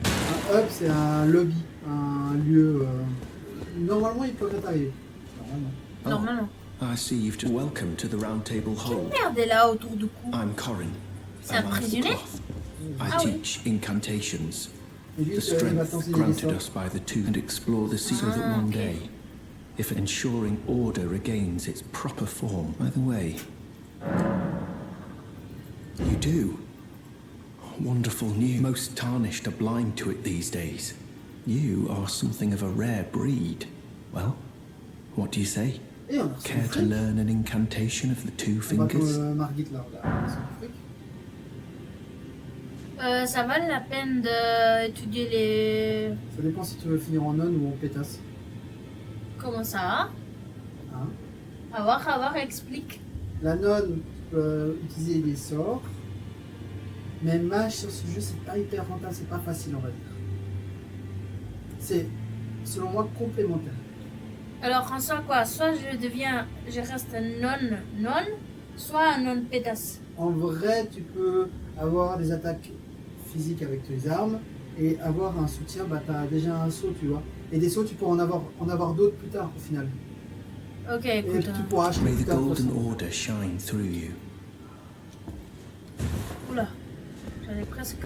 Un hub, c'est un lobby, un lieu. Normalement, ils peuvent être arrivés. Normalement. Normalement. I see you've just welcome to the Round Table Hold. Merde est là autour du cou. I'm Corin. C'est un a man of the prisonnier? cloth. I Ah oui. teach incantations. Et The lui, il va strength t'enseigner des granted sorts. us by the two and explore the sea so that one okay. day, if ensuring order regains its proper form. By the way, you do. Wonderful news. Most tarnished are blind to it these days. You are something of a rare breed. Well, what do you say? Et on a reçu Care du to fric. learn an incantation of the two On va fingers? comme Margit là, on a reçu du fric. Ça valait la peine d'étudier les... Ça dépend si tu veux finir en non ou en pétasse. Comment ça? Hein. À voir, explique. La nonne peut utiliser des sorts. Mais mage sur ce jeu, c'est pas hyper rentable, c'est pas facile, on va dire. C'est, selon moi, complémentaire. Alors, en soi, quoi? Soit je reste non, soit un non pétasse. En vrai, tu peux avoir des attaques physiques avec tes armes et avoir un soutien, bah t'as déjà un saut, tu vois. Et des sauts, tu pourras en avoir d'autres plus tard, au final. Ok, Et écoute. tu pourras acheter May plus the tard. golden order shine through you. Oula. J'allais presque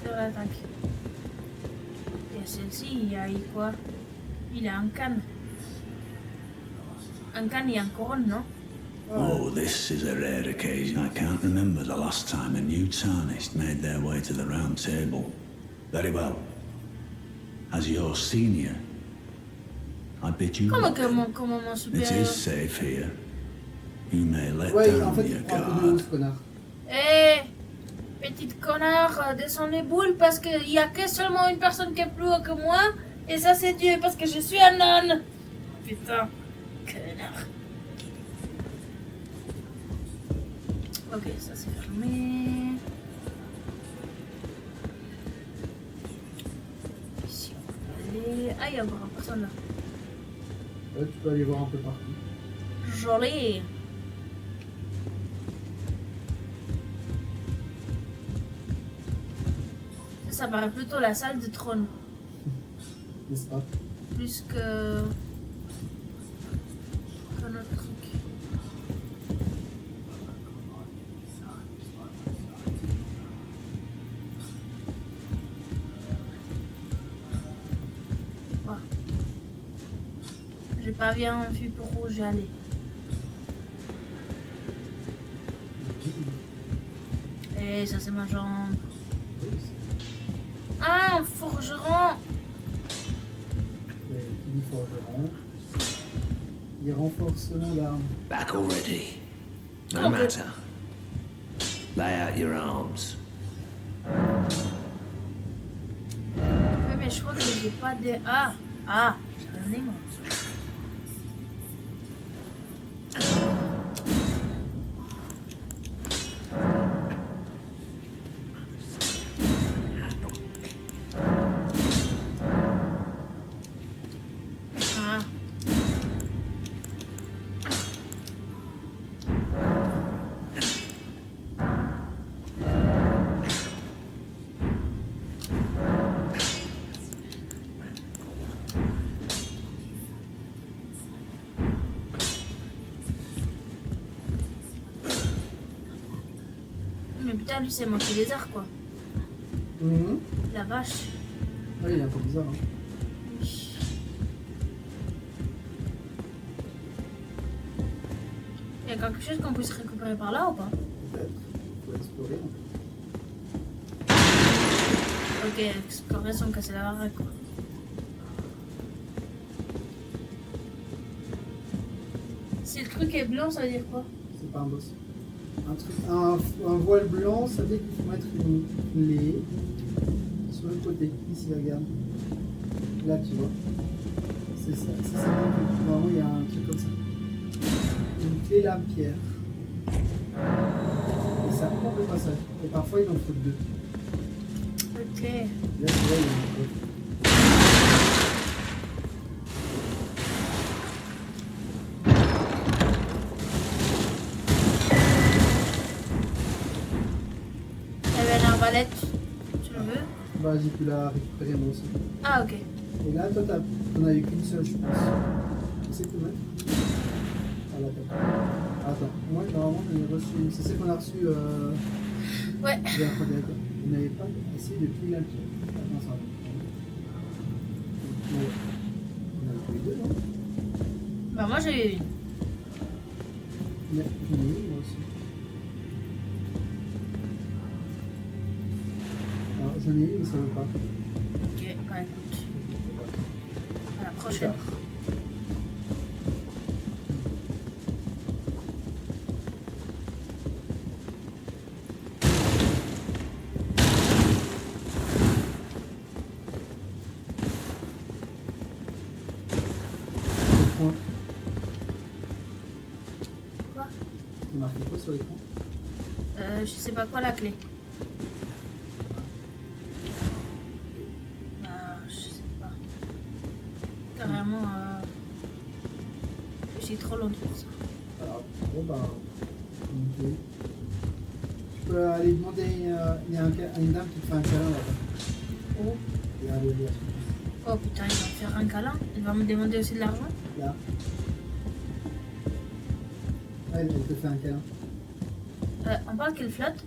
faire l'attaque. Et celle-ci, il y a eu quoi? Il a un canne. Un canne et un couronne, non? Oh, this is a rare occasion. I can't remember the last time a new tarnished made their way to the Round Table. Very well. As your senior, I bid you Comment welcome. mon It supérieur? is safe here. You may let Ouais, en down fait, your il prend un peu de guard. haut, ce connard. Eh, petite connard, descends les boules parce qu'il y a que seulement une personne qui est plus haut que moi. Et ça, c'est Dieu parce que je suis un âne. Putain, connard. Ok, ça c'est fermé. Ici, on peut aller. Ah, il y a encore personne là. Ouais, tu peux aller voir un peu partout. Joli. Ça paraît plutôt la salle de trône. N'est-ce pas? Plus que notre truc. Ouais. J'ai pas bien vu pour où j'allais. Et ça c'est ma jambe. Ah, un forgeron. Et qui dit forgeron, il renforce l'arme. Back already. No Okay. matter. Lay out your arms. Ouais, mais je crois que j'ai pas de... Ah, j'ai un aimant. Ah. Mais putain, lui, c'est manqué les arts, quoi. Mhm. La vache. Ouais, il est un peu bizarre. Hein. Il y a quelque chose qu'on puisse récupérer par là ou pas? Peut-être. Faut explorer. Ok. Ok, explorer sans casser la baraque, quoi. Si le truc est blanc, ça veut dire quoi? C'est pas un boss. Un voile blanc, ça veut dire qu'il faut mettre une clé sur le côté. Ici, regarde. Là, tu vois. C'est ça. C'est ça. Normalement, il y a un truc comme ça. Une clé lame pierre. Et ça ouvre le passage. Et parfois, il en faut deux. Ok. Là, tu vois, il y a un truc. Il y avait une arbalète. Tu le veux? Bah, j'ai pu la récupérer moi aussi. Ah, ok. Et là, toi, t'en as eu qu'une seule, je pense. Tu sais tout mettre? Ah, là, t'as. Attends, moi, normalement, j'en ai reçu une. C'est celle qu'on a reçue. Ouais. Bien, on n'avait pas essayé de plier la pied. Attends, ça va. On a eu deux, non? Bah, moi j'ai eu une. J'en ai eu, moi aussi. Alors, j'en ai eu, mais ça ne veut pas. Ok, bah écoute. À la prochaine. Point. Quoi? C'est marqué quoi sur l'écran? Je sais pas quoi la clé. Bah, je sais pas. Carrément, j'ai trop longtemps pour ça. Alors, bon, bah. Ok. Tu peux aller demander. Il y a une dame qui te fait un câlin là-bas. Oh. Et aller là. Oh putain, il va me faire un câlin. Il va me demander aussi de l'argent. Là. Ouais, elle te fait un câlin. On parle qu'elle flotte.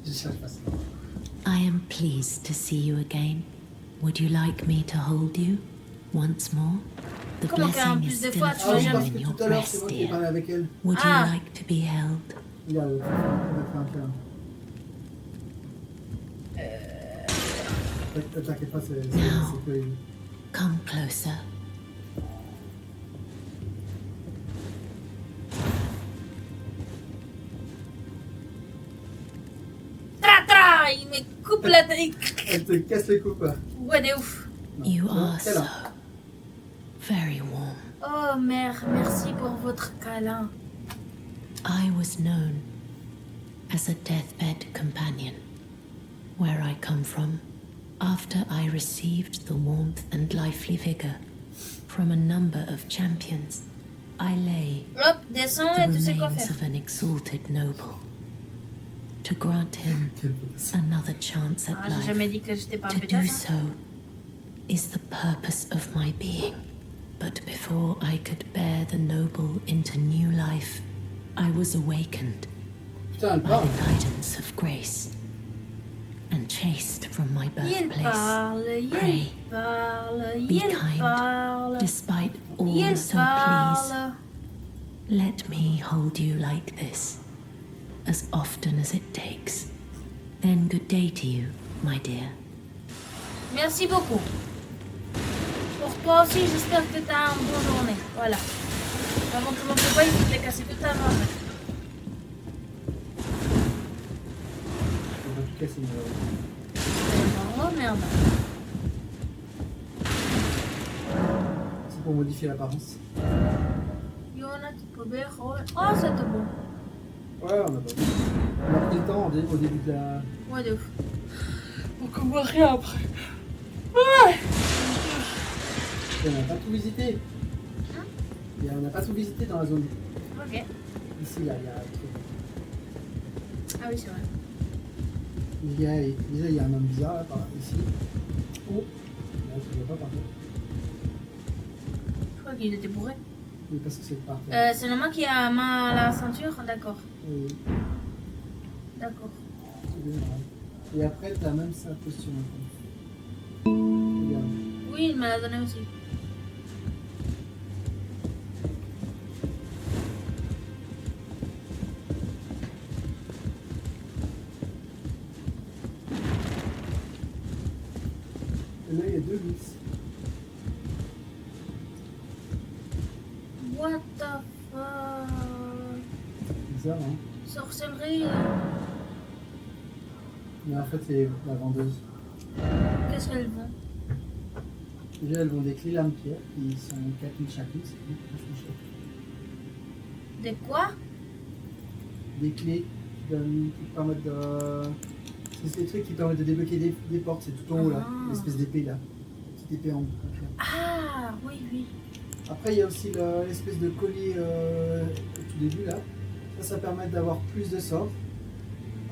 Je cherche pas ça. I am pleased to see you again. Would you like me to hold you once more? The Comment qu'en blessing is plus de still fois, tu Ah vas oui, jamais... parce in que your tout à l'heure, c'est breast, moi qui ai parlé dear. avec elle. Would Ah. you like to be held? Regarde, elle m'a fait un câlin. T'inquiète pas, c'est quoi les... Come closer. Tra, il me coupe la tête. Elle te casse les coupes. Ouais, de ouf. Non, You non, are so câlin. very warm. Oh mère, merci pour votre câlin. I was known as a deathbed companion. Where I come from, after I received the warmth and lively vigor from a number of champions, I lay Hop, descends the et tu sais quoi remains faire. of an exalted noble. To grant him another chance at Ah, j'ai life. jamais dit que j'étais pas un To pétard. do so is the purpose of my being. But before I could bear the noble into new life, I was awakened Putain, elle by parle. the guidance of grace and chased from my Il birthplace. parle, Pray, il parle, be il kind, parle. despite all, Il so please, parle. let me hold you like this, as often as it takes. Then good day to you, my dear. Merci beaucoup. Pour toi aussi, j'espère que t'as une bonne journée. Voilà. Avant que mon papa il te cassé toute ta main. Elle va te casser une oreille. Oh merde. C'est pour modifier l'apparence. Yona, tu peux bien. Oh, c'était bon. Ouais, on a pas vu. On a pris le temps au début de la... Ouais, de ouf. Donc on voit rien après. Ouais. On n'a pas tout visité. On n'a pas tout visité dans la zone. Ok. Ici, là, il y a un truc. Ah oui, c'est vrai. Déjà, il y a un homme bizarre, là, par ici. Oh. Là, tu ne vois pas par contre. Je crois qu'il était bourré. Oui, parce que c'est par terre. C'est le mec qui a main à la ceinture. D'accord. Oui, D'accord. c'est bien, ouais. Et après, tu as même sa posture. Regarde. Oui, il me l'a donné aussi. Et là, il y a 2 vis. What the fuck? Bizarre, hein? Sorcellerie. Mais en fait, c'est la vendeuse. Qu'est-ce qu'elles vont? Déjà, elles vont des clés lames pierre qui sont 4000 chacune, c'est tout. Des quoi? Des clés qui permettent de. C'est des trucs qui permettent de débloquer des portes, c'est tout en haut là, Ah. l'espèce d'épée là. Petite épée en pierre. Ah, oui, oui. Après, il y a aussi l'espèce de collier au tout début là. Ça permet d'avoir plus de sorts.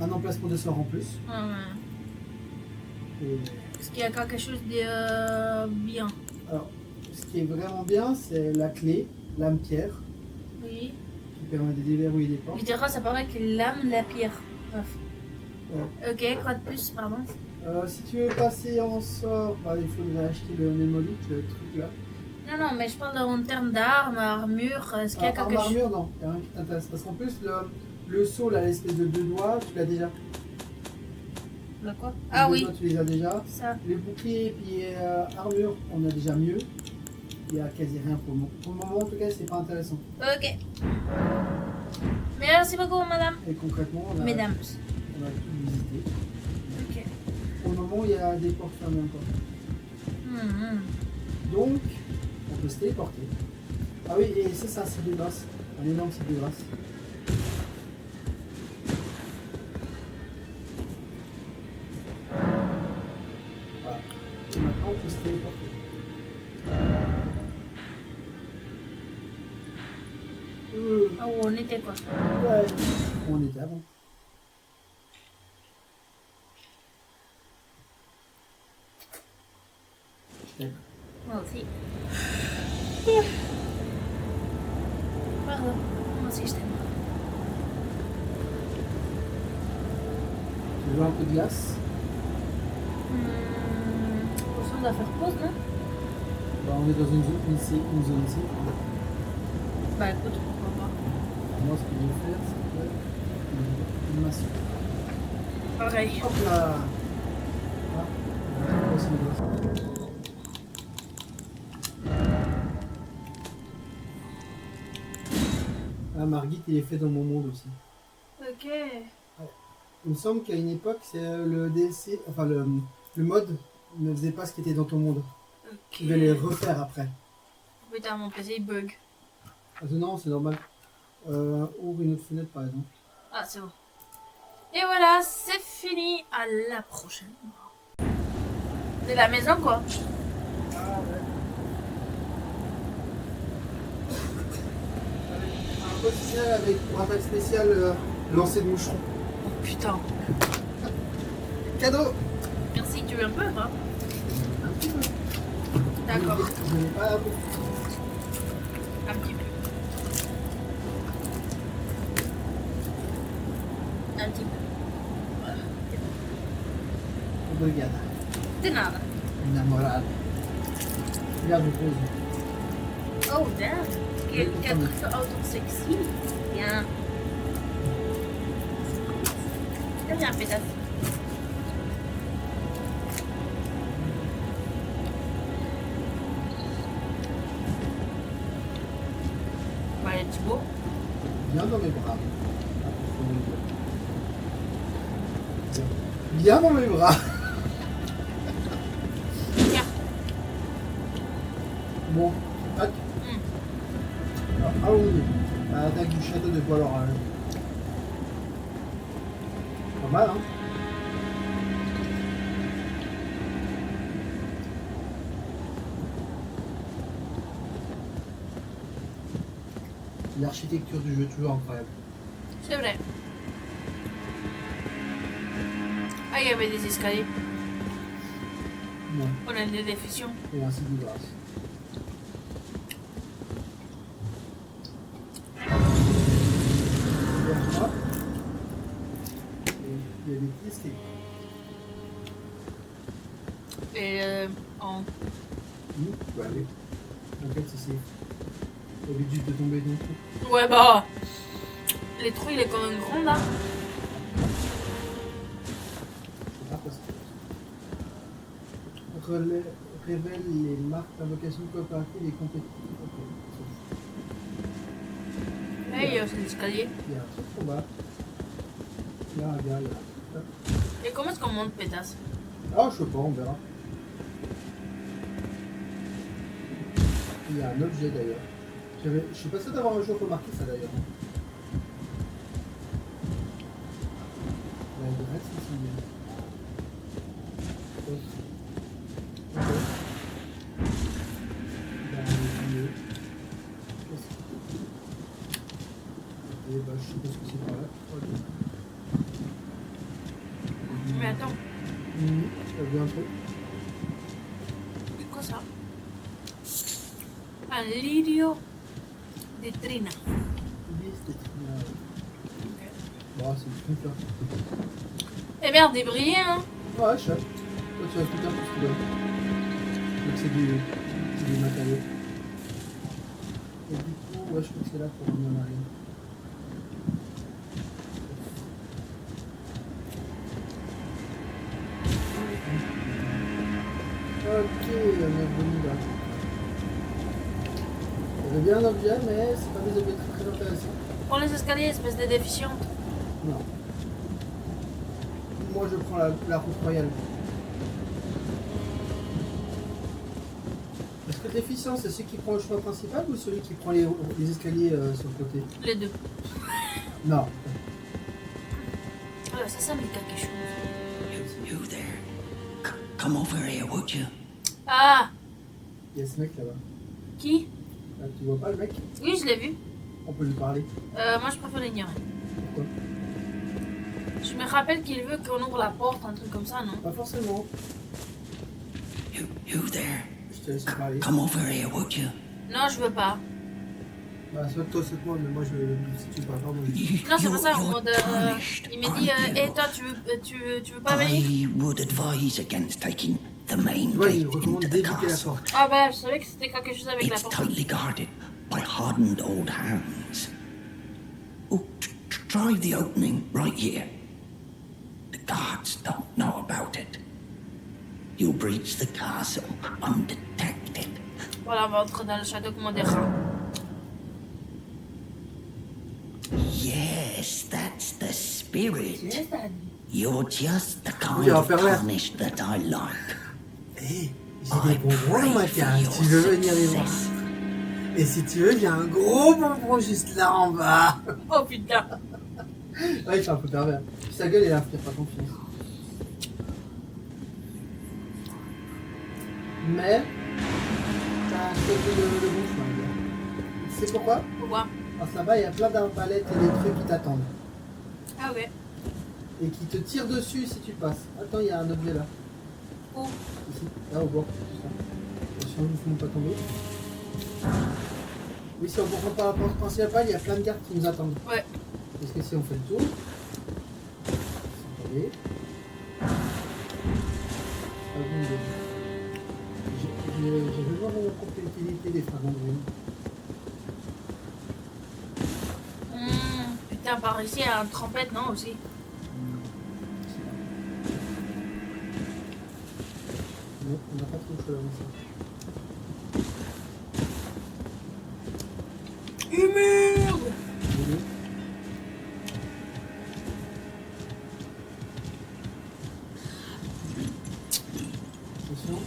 Un emplacement de sort en plus. Et, Est-ce qu'il y a quelque chose de bien? alors, ce qui est vraiment bien, c'est la clé, lame pierre, Oui. qui permet de déverrouiller des portes. Je dirais ça paraît que l'âme la pierre. Bref. Ouais. Ok, quoi de plus, pardon? Si tu veux passer en sort, bah, il faudrait acheter le mémolite, le truc là. Non, non, mais je parle en termes d'armes, armure. Est-ce qu'il y a quelque chose? Armure, non, il n'y a rien qui t'intéresse. Parce qu'en plus, le saut là, l'espèce de 2 doigts, tu l'as déjà. Le quoi? Les Ah 2 oui, doigts, tu les as déjà. ça. Les boucliers et puis armure, on a déjà mieux. Il n'y a quasi rien pour le moment. Pour le moment, en tout cas, c'est pas intéressant. Ok. Merci beaucoup, madame. Et concrètement, on a, Mesdames. on a tout visité. Ok. Pour le moment, il y a des portes fermées encore. Mhm. Donc, on peut se téléporter. Ah oui, et ça, c'est un site de grâce. Un énorme site de grâce. Voilà. Et maintenant, on peut se téléporter. Ah, où on était quoi? Ouais, où on était avant. Je t'aime. Moi aussi. Pardon, moi aussi je t'aime. Tu veux un peu de glace? On doit faire pause, non? Bah, on est dans une zone ici. Bah écoute, pourquoi Moi, ce que je vais faire, c'est une masse. pas. Pareil. Hop là! Ah, voilà, voici le glace. Ah, Margit, il est fait dans mon monde aussi. Ok. Il me semble qu'à une époque, c'est le DLC, enfin le mode ne faisait pas ce qui était dans ton monde. Ok. Tu devais les refaire après. Putain, mon PC il bug. Ah, non, c'est normal. Ouvre une autre fenêtre par exemple. Ah, c'est bon. Et voilà, c'est fini. À la prochaine. C'est la maison quoi. Ah ouais. Un code final avec pour attaque spéciale lancer de moucheron. Oh putain. Cadeau! Merci, tu veux un peu quoi? Un petit peu. D'accord. Je n'ai pas beaucoup. Un petit peu. Un petit peu. Voilà. Obrigada. De nada. Namorada. Regarde, je pose. Oh damn. Quel truc de auto sexy. Bien. Très bien, pétasse. Voilà, Thibaut. Viens dans mes bras. Viens dans mes bras. Tiens. Bon, tac. Alors, allons-y. À l'attaque du château de Bois-Laurent. Pas mal, hein? L'architecture du jeu, toujours incroyable. C'est vrai. Ah, il y avait des escaliers. Non, On a des définitions. et ainsi de grâce. Hop. Et il y a des petits escaliers. Et en... Tu peux aller. T'inquiète, c'est safe. T'as juste de tomber dans le trou. Ouais, bah... Les trous, il est quand même grand, là. C'est pas possible. révèle les marques d'invocation coopérative et compétitive. Ok. Et il y a aussi l'escalier. Il y a un truc en bas. Il y a un gars, il y a un... Et comment est-ce qu'on monte, pétasse? Ah, je sais pas, on verra. Il y a un objet d'ailleurs. Je suis pas sûr d'avoir un jour remarqué ça d'ailleurs. Là, il reste ici. Ok. Dans le milieu. Qu'est-ce que... Et bah, je sais pas ce que c'est par là. Ok. Mais attends, T'as vu un peu? c'est quoi ça? Un lirio de trina. Oui, c'était... Bon, c'est le truc là. Eh merde, des brillés, hein? Ouais, je sais. Toi, tu vas tout un peu ce qu'il doit. Donc, c'est du matériau. Et du coup, ouais, je crois que c'est là pour revenir en arrière. Ok, on est revenu là. Il y avait bien un objet, mais c'est pas des objets très intéressants. Prends les escaliers, espèce de déficiente. Non. Moi, je prends la route royale. Est-ce que le déficient, c'est celui qui prend le chemin principal ou celui qui prend les escaliers sur le côté? Les deux. Non. Ah, ça me dit quelque chose. You there. Come over here, would you? Ah! Il y a ce mec là-bas. Qui? Là, tu vois pas le mec? Oui, je l'ai vu. On peut lui parler. Moi, je préfère l'ignorer. Pourquoi? Je me rappelle qu'il veut qu'on ouvre la porte, un truc comme ça, non? Pas forcément. You there. Je te laisse parler. Come over here, would you? Non, je veux pas. Bah, soit toi, soit moi, mais moi, si tu parles pas, moi, je... Non, c'est pas ça, en You're mode. tarnished, Il m'a dit, aren't hé, you? toi, tu veux pas venir? I would advise against taking the main Tu vois, il gate recommande into the d'éviter la castle. porte. Ah, bah, je savais que c'était quelque chose avec la It's porte. tightly guarded by hardened old hounds. Oh, try the opening right here. The guards don't know about it. You'll breach the castle undetected. Voilà, on va entrer dans le château comme des rats. Yes, that's the spirit. You're just the Oui, kind alors, of pervers. tarnished that I like. Hé, j'ai I des bonbons, pray Mathia, for si your tu veux venir les voir. success. Et si tu veux, il y a un gros bonbon juste là en bas. Oh putain! Ouais, il fait un peu pervers. Puis sa gueule est là, fais pas confiance. Mais, t'as choisi le bon chemin, le gars. Tu sais pourquoi? Pourquoi? Parce que là-bas, il y a plein d'arbalètes et des trucs qui t'attendent. Ah ouais. Et qui te tirent dessus si tu passes. Attends, il y a un objet là. Où? Ici, là au bord. Attention, ne faut pas tomber. Oui, si on rentre par la porte principale, il y a plein de gardes qui nous attendent. Ouais. Parce que si on fait le tour, attendez. J'ai besoin de comprendre l'utilité des fragments de ruine. Putain, par ici, il y a un trompette, non, aussi? Non, on n'a pas trop le choix avant ça. Merde! Oui. Attention.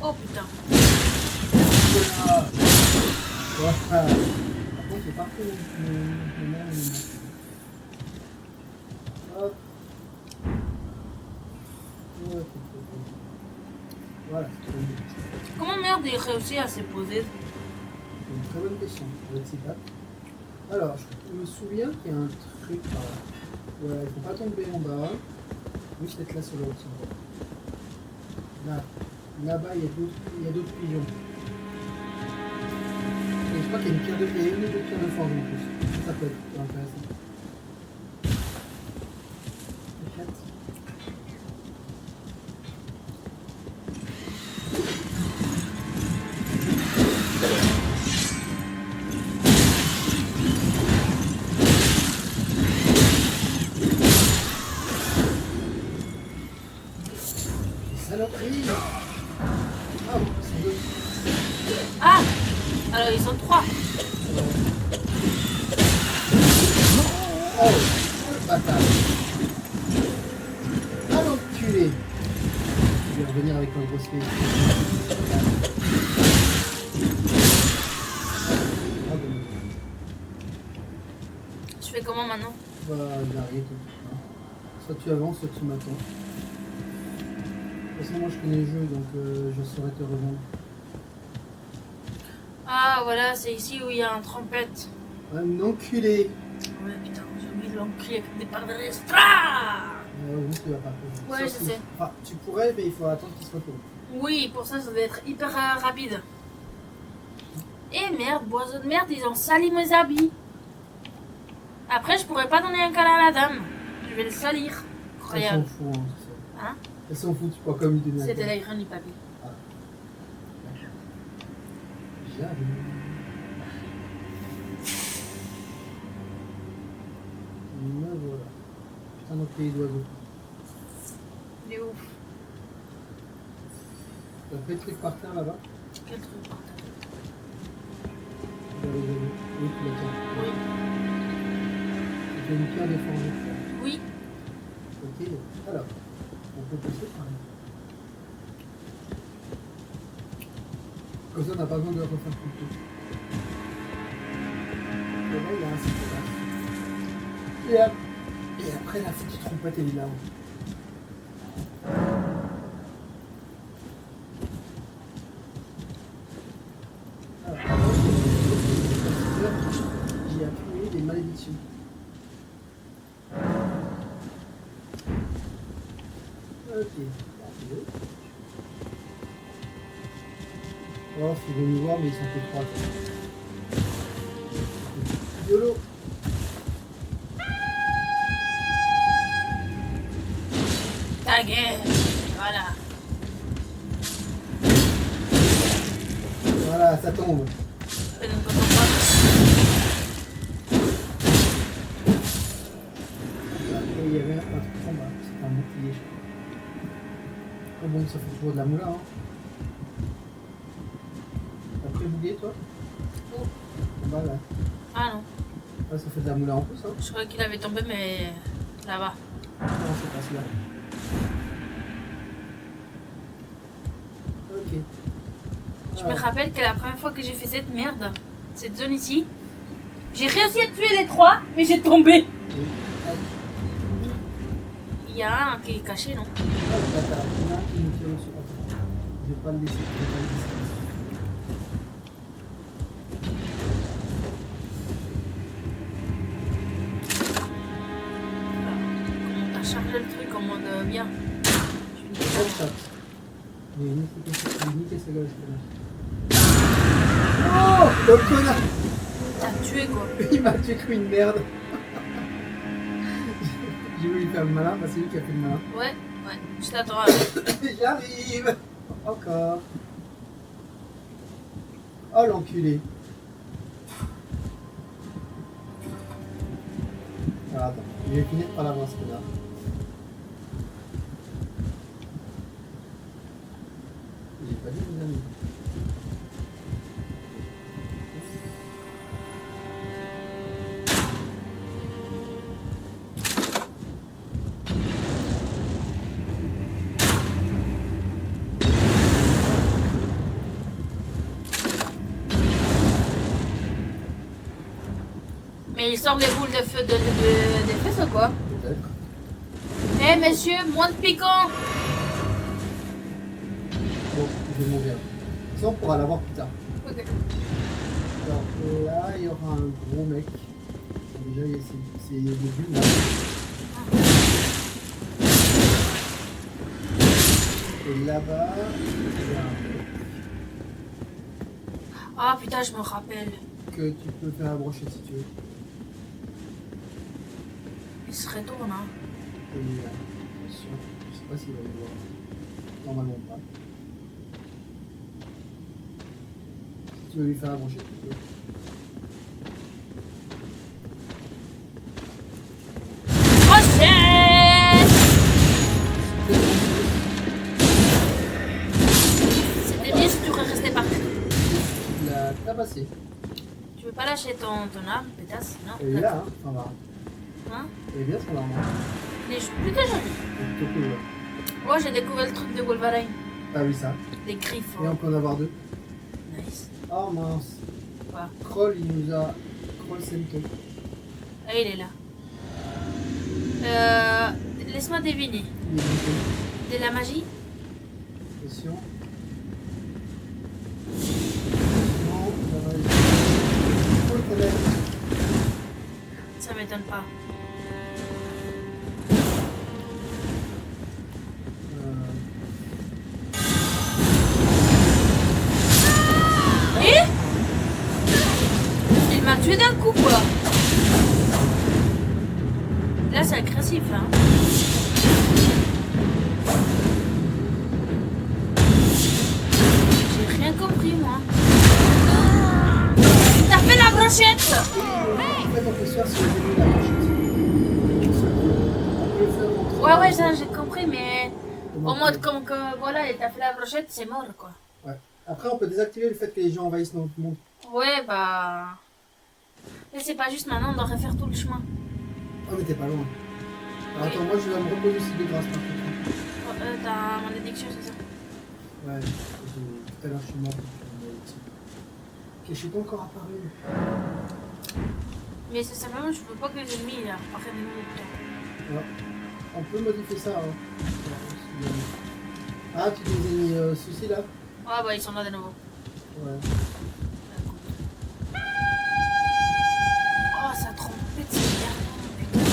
Oh putain. Voilà. Voilà. Par contre, c'est parfait. Hop. Voilà, c'est très bien. Comment merde il réussit à se poser? C'est une très bonne question avec ces dates. Alors, je me souviens qu'il y a un truc par là. Voilà, il ne faut pas tomber en bas. Oui, peut-être là sur l'autre. Là. Là-bas, il y a d'autres pigeons. Et je crois qu'il y a une pierre de... Il y a une ou deux pierres de forge en plus. Ça peut être intéressant. Peut-être. Alors, oui. Ah, oui, c'est deux. Ah, alors ils sont 3. Oh, le bâtard. Ah, l'enculé. Je vais revenir avec un gros spé. Ah, bon. Je fais comment maintenant? Bah, j'arrive. Soit tu avances, soit tu m'attends. De toute façon, moi je connais le jeu, donc je saurais te rejoindre. Ah, voilà, c'est ici où il y a un trompette. Un enculé. Ouais, putain, j'ai oublié de l'enculer avec des parts de restra. Oui, tu vas pas. Ouais, je sais. Enfin, tu pourrais, mais il faut attendre qu'il se retourne. Oui, pour ça, ça doit être hyper rapide. Et merde, boiseau de merde, ils ont sali mes habits. Après, je pourrais pas donner un câlin à la dame. Je vais le salir. Elle s'en Incroyable. fout, hein, c'est ça. Hein? Elle s'en fout, tu crois comme il devient. C'était l'ironie, papy. J'arrive. Me voilà. Putain, donc les d'oiseaux. Il est ouf. T'as fait le truc par terre là-bas? Quel truc par terre. Oui, tu l'as fait. Oui. C'est une pierre déformée. Oui. Ok, alors, on peut passer par là. Comme ça, on n'a pas besoin de refaire tout le tour. Et là, il y a un site là. Et après, la foutue trompette, elle est là-haut. Alors, j'ai accumulé des malédictions. Ok. Oh, faut venir voir, mais ils sont que 3. YOLO. Ta gueule. Voilà. Voilà, ça tombe. Et donc, quand on passe, Après, il y avait un truc en bas. C'est un bouclier, je crois. Ah bon, ça fait toujours de la moula, hein. T'as pré-bougué, toi? Où? En bas, là. Ah non. Ah, ça fait de la moula en plus, hein. Je croyais qu'il avait tombé, mais là-bas. Non, c'est pas celui-là. Ok. Je me rappelle que la première fois que j'ai fait cette merde, cette zone ici, j'ai réussi à tuer les 3, mais j'ai tombé. Il y a un qui est caché, non? Ah, le bâtard. Il y en a un qui nous tire dessus. Attends. Je vais pas le laisser. Je vais pas le laisser. Comment t'as chargé le truc en mode bien? Je suis une Headshot. J'ai niqué sa gueule, ce connard. Oh, le connard. T'as tué quoi? Il m'a tué comme une merde. J'ai voulu faire le malin, bah c'est lui qui a fait le malin. Ouais, je t'attends. J'arrive. Encore. Oh l'enculé. Alors attends, je vais finir par l'avoir ce connard. J'ai pas dit mes amis. Mais il sort les boules de feu des fesses ou quoi? Peut-être. Eh messieurs, moins de piquant! Bon, je vais mourir. Ça on pourra l'avoir plus tard. Ok. Alors là, il y aura un gros mec. Déjà, c'est des bulles là. Et là-bas, il y a un mec Ah putain, je me rappelle. que tu peux faire abrocher si tu veux. Il se retourne, hein. Et je sais pas s'il va le voir. Normalement pas. Si tu veux lui faire abrocher, tu peux. Crochet! prends ton arme, pétasse, non? Elle est là, hein, son arme. Hein? Elle est bien son arme. Elle est plutôt jolie. Plutôt cool, ouais. Moi, j'ai découvert le truc de Wolverine. Ah oui, ça. Les griffes. Et on peut en avoir 2. Nice. Oh mince. Quoi? Kroll, il nous a. Kroll Sento. Ah, il est là. Laisse-moi deviner. Il est monté. De la magie? Attention. Non, ça va. Kroll, quand même. Ça m'étonne pas. Il m'a tué d'un coup, quoi. Là, c'est agressif, hein. J'ai rien compris, moi. T'as fait la brochette. En fait, on peut se faire sur les ennemis de la brochette. On peut le faire en Ouais, ça, j'ai compris, mais au mode comme que, voilà, t'as fait la brochette, c'est mort, quoi. Ouais. Après, on peut désactiver le fait que les gens envahissent notre monde. Ouais, bah... Mais c'est pas juste maintenant, on doit refaire tout le chemin. On n'était pas loin. Alors, attends, moi je vais me reposer aussi de grâce par contre. Oh, t'as mon addiction, c'est ça? Ouais, tout à l'heure je suis mort. Ok, je suis pas encore apparu. Mais c'est simplement, je veux pas que les ennemis là, apparaissent de nouveau. Ouais. On peut modifier ça. Hein. Ah, tu les as mis soucis là? Ah bah ils sont là de nouveau. Ouais. Oh, ça trompette, c'est bien. Putain.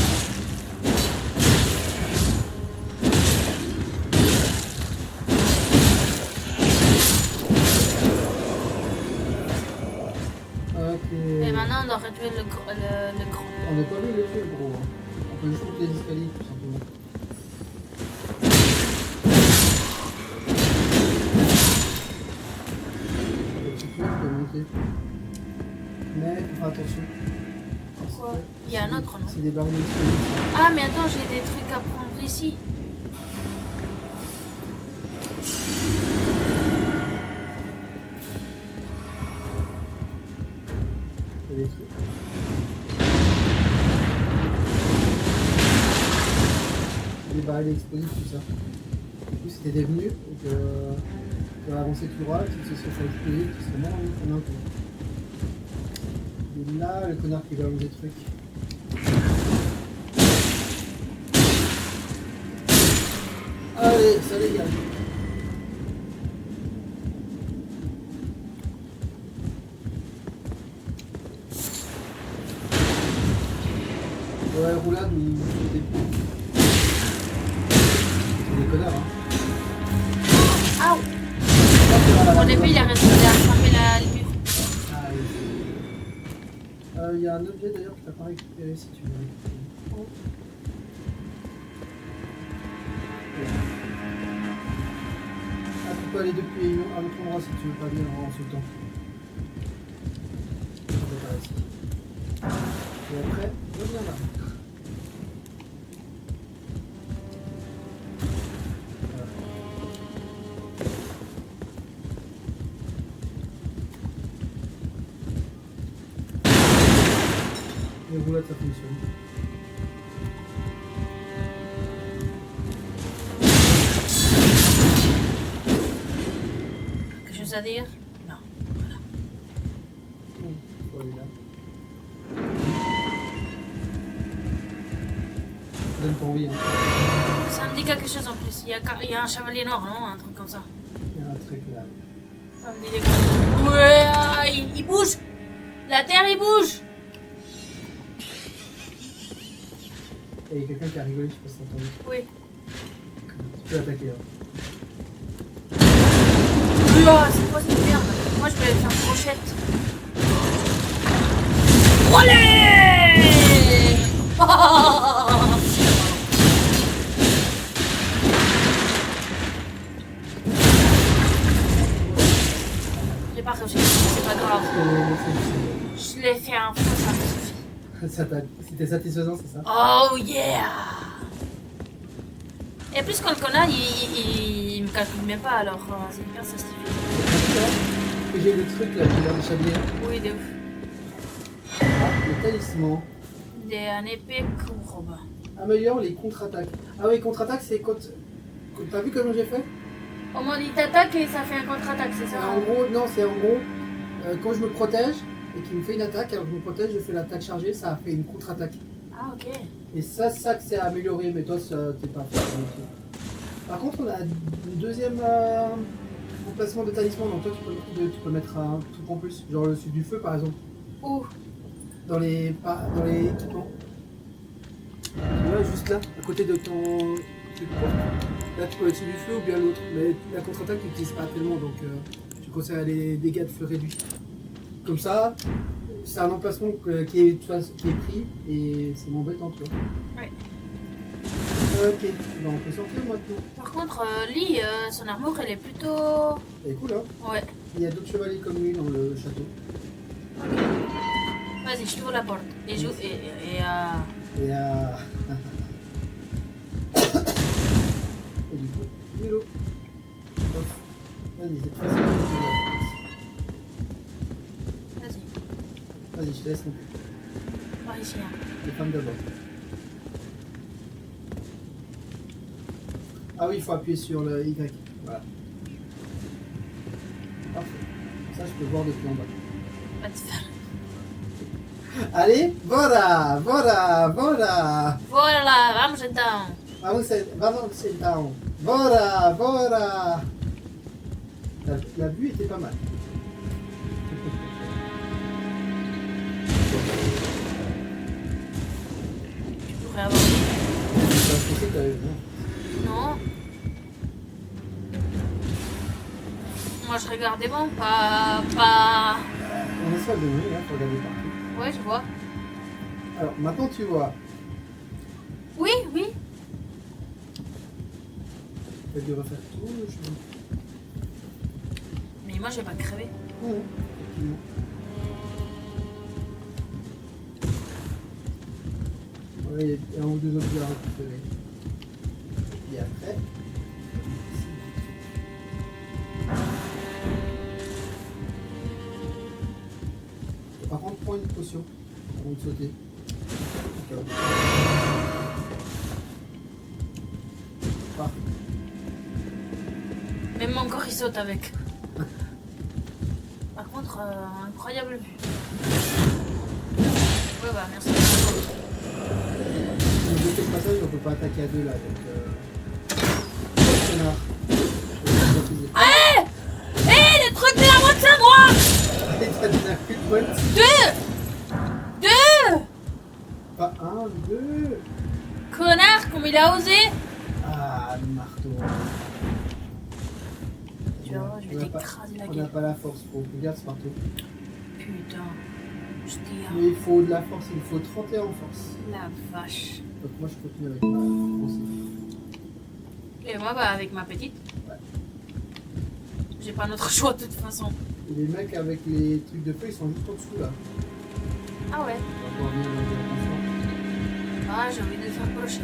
Ok. Et maintenant, on doit réduire le grand. On n'a pas vu le tuer, gros. On peut juste monter les escaliers, tout simplement. Le petit truc peut monter. Mais il faut faire attention. Pourquoi? Il y a un autre, non? C'est des barils d'escalier. Ah, mais attends, j'ai des trucs à prendre ici. Il y a des trucs. Des barils explosifs, tout ça. Du coup, si t'étais venu et que tu as avancé tout droit, si ce serait explosé, tu serais mort en un coup. Et là, le connard qui balance des trucs. Allez, ça dégage. Ouais, roulade ou des points. C'est des connards, hein. Au Mon épée, il a frappé le mur. Ah, il y a un objet d'ailleurs que tu n'as pas récupéré si tu veux récupérer. Oh. Ah, tu peux aller depuis un autre endroit si tu veux pas venir en sautant. On va par ici. Et après, reviens là. Voilà. Les roulettes, ça fonctionne. Quelque chose à dire? Non. Faut aller là. Donne ton oui. Hein. Ça me dit quelque chose en plus. Il y a un chevalier noir, non? Un truc comme ça. Il y a un truc là. Ça me dit des choses. Ouais, ah, il bouge! La terre, il bouge! Et il y a quelqu'un qui a rigolé, je sais pas si t'as entendu. Oui. Tu peux attaquer là. Oh, c'est quoi cette merde? Moi, je vais aller faire une brochette. Allez! J'ai pas réussi, c'est pas grave. Je l'ai fait un peu, ça me suffit. C'était satisfaisant, c'est ça? Oh yeah! Et plus quand le connard, il me calcule même pas, alors c'est hyper satisfaisant. J'ai le truc là, qui a l'air de chablis. Oui, de ouf. Ah, talisman. Un épée courbe. Améliore les contre-attaques. Ah oui, contre-attaque, c'est quand... T'as vu comment j'ai fait? Au moment où il t'attaque et ça fait un contre-attaque, c'est ça? En gros, non, c'est en gros, quand je me protège et qu'il me fait une attaque, alors que je me protège, je fais l'attaque chargée, ça a fait une contre-attaque. Ah, ok. Et ça que c'est amélioré, mais toi, t'es pas fait. Par contre, on a une deuxième emplacement de talisman, donc toi, tu peux mettre un truc en plus, genre le sud du feu, par exemple. Où? Dans les équipements. Tu vois, juste là, à côté de ton truc. Là, tu peux mettre celui du feu ou bien l'autre. Mais la contre-attaque, tu n'utilises pas tellement, donc tu conseilles les dégâts de feu réduits. Comme ça, c'est un emplacement qui est pris et c'est embêtant, tu vois. Ouais. Ok, bon, on peut sortir maintenant. Par contre, Lee, son armure, elle est plutôt... Elle est cool, hein. Ouais. Il y a d'autres chevaliers comme lui dans le château. Vas-y, je t'ouvre la porte. Et je... Et Et du coup, Milo. Vas-y, c'est très simple. Vas-y. Vas-y, je te laisse monter. Par ici. Hein. Les femmes d'abord. Ah oui, il faut appuyer sur le Y. Voilà. Parfait. Ça, je peux voir depuis en bas. Va te faire. Allez, voilà. Voilà, vamos então. Vamos então. Voilà. La vue était pas mal. Tu pourrais avoir... Je pensais que t'avais vu. Non. Moi, je regardais bon, pas... On essaie de venir, faut regarder partout. Ouais, je vois. Alors, maintenant tu vois. Oui. Tu vas refaire tout le chemin. Mais moi, je vais pas crever. Ouais, effectivement. Ouais, il y a un ou deux objets à récupérer. Et après. Par contre, prends une potion avant de sauter. Okay. Parfait. Même mon corps, il saute avec. Par contre, incroyable vue. Ouais, bah, merci. Le deuxième passage, on peut pas attaquer à deux là, donc. Connard. Les trucs de la moitié à moi! Ça donne un coup de poing. Deux! Pas un, deux. Connard, comme il a osé! Ah, le marteau. Tu vois, je vais t'écraser la On n'a gueule. pas la force, regarde ce marteau. Putain, je dis Mais il faut de la force, il faut 31 en force. la vache. Donc moi je continue avec ma grosse. Et moi, bah, avec ma petite. Ouais. J'ai pas notre choix de toute façon. Et les mecs avec les trucs de feu, ils sont juste en dessous là. Ah ouais. On va pouvoir venir dans le Ah, j'ai envie de faire brochette.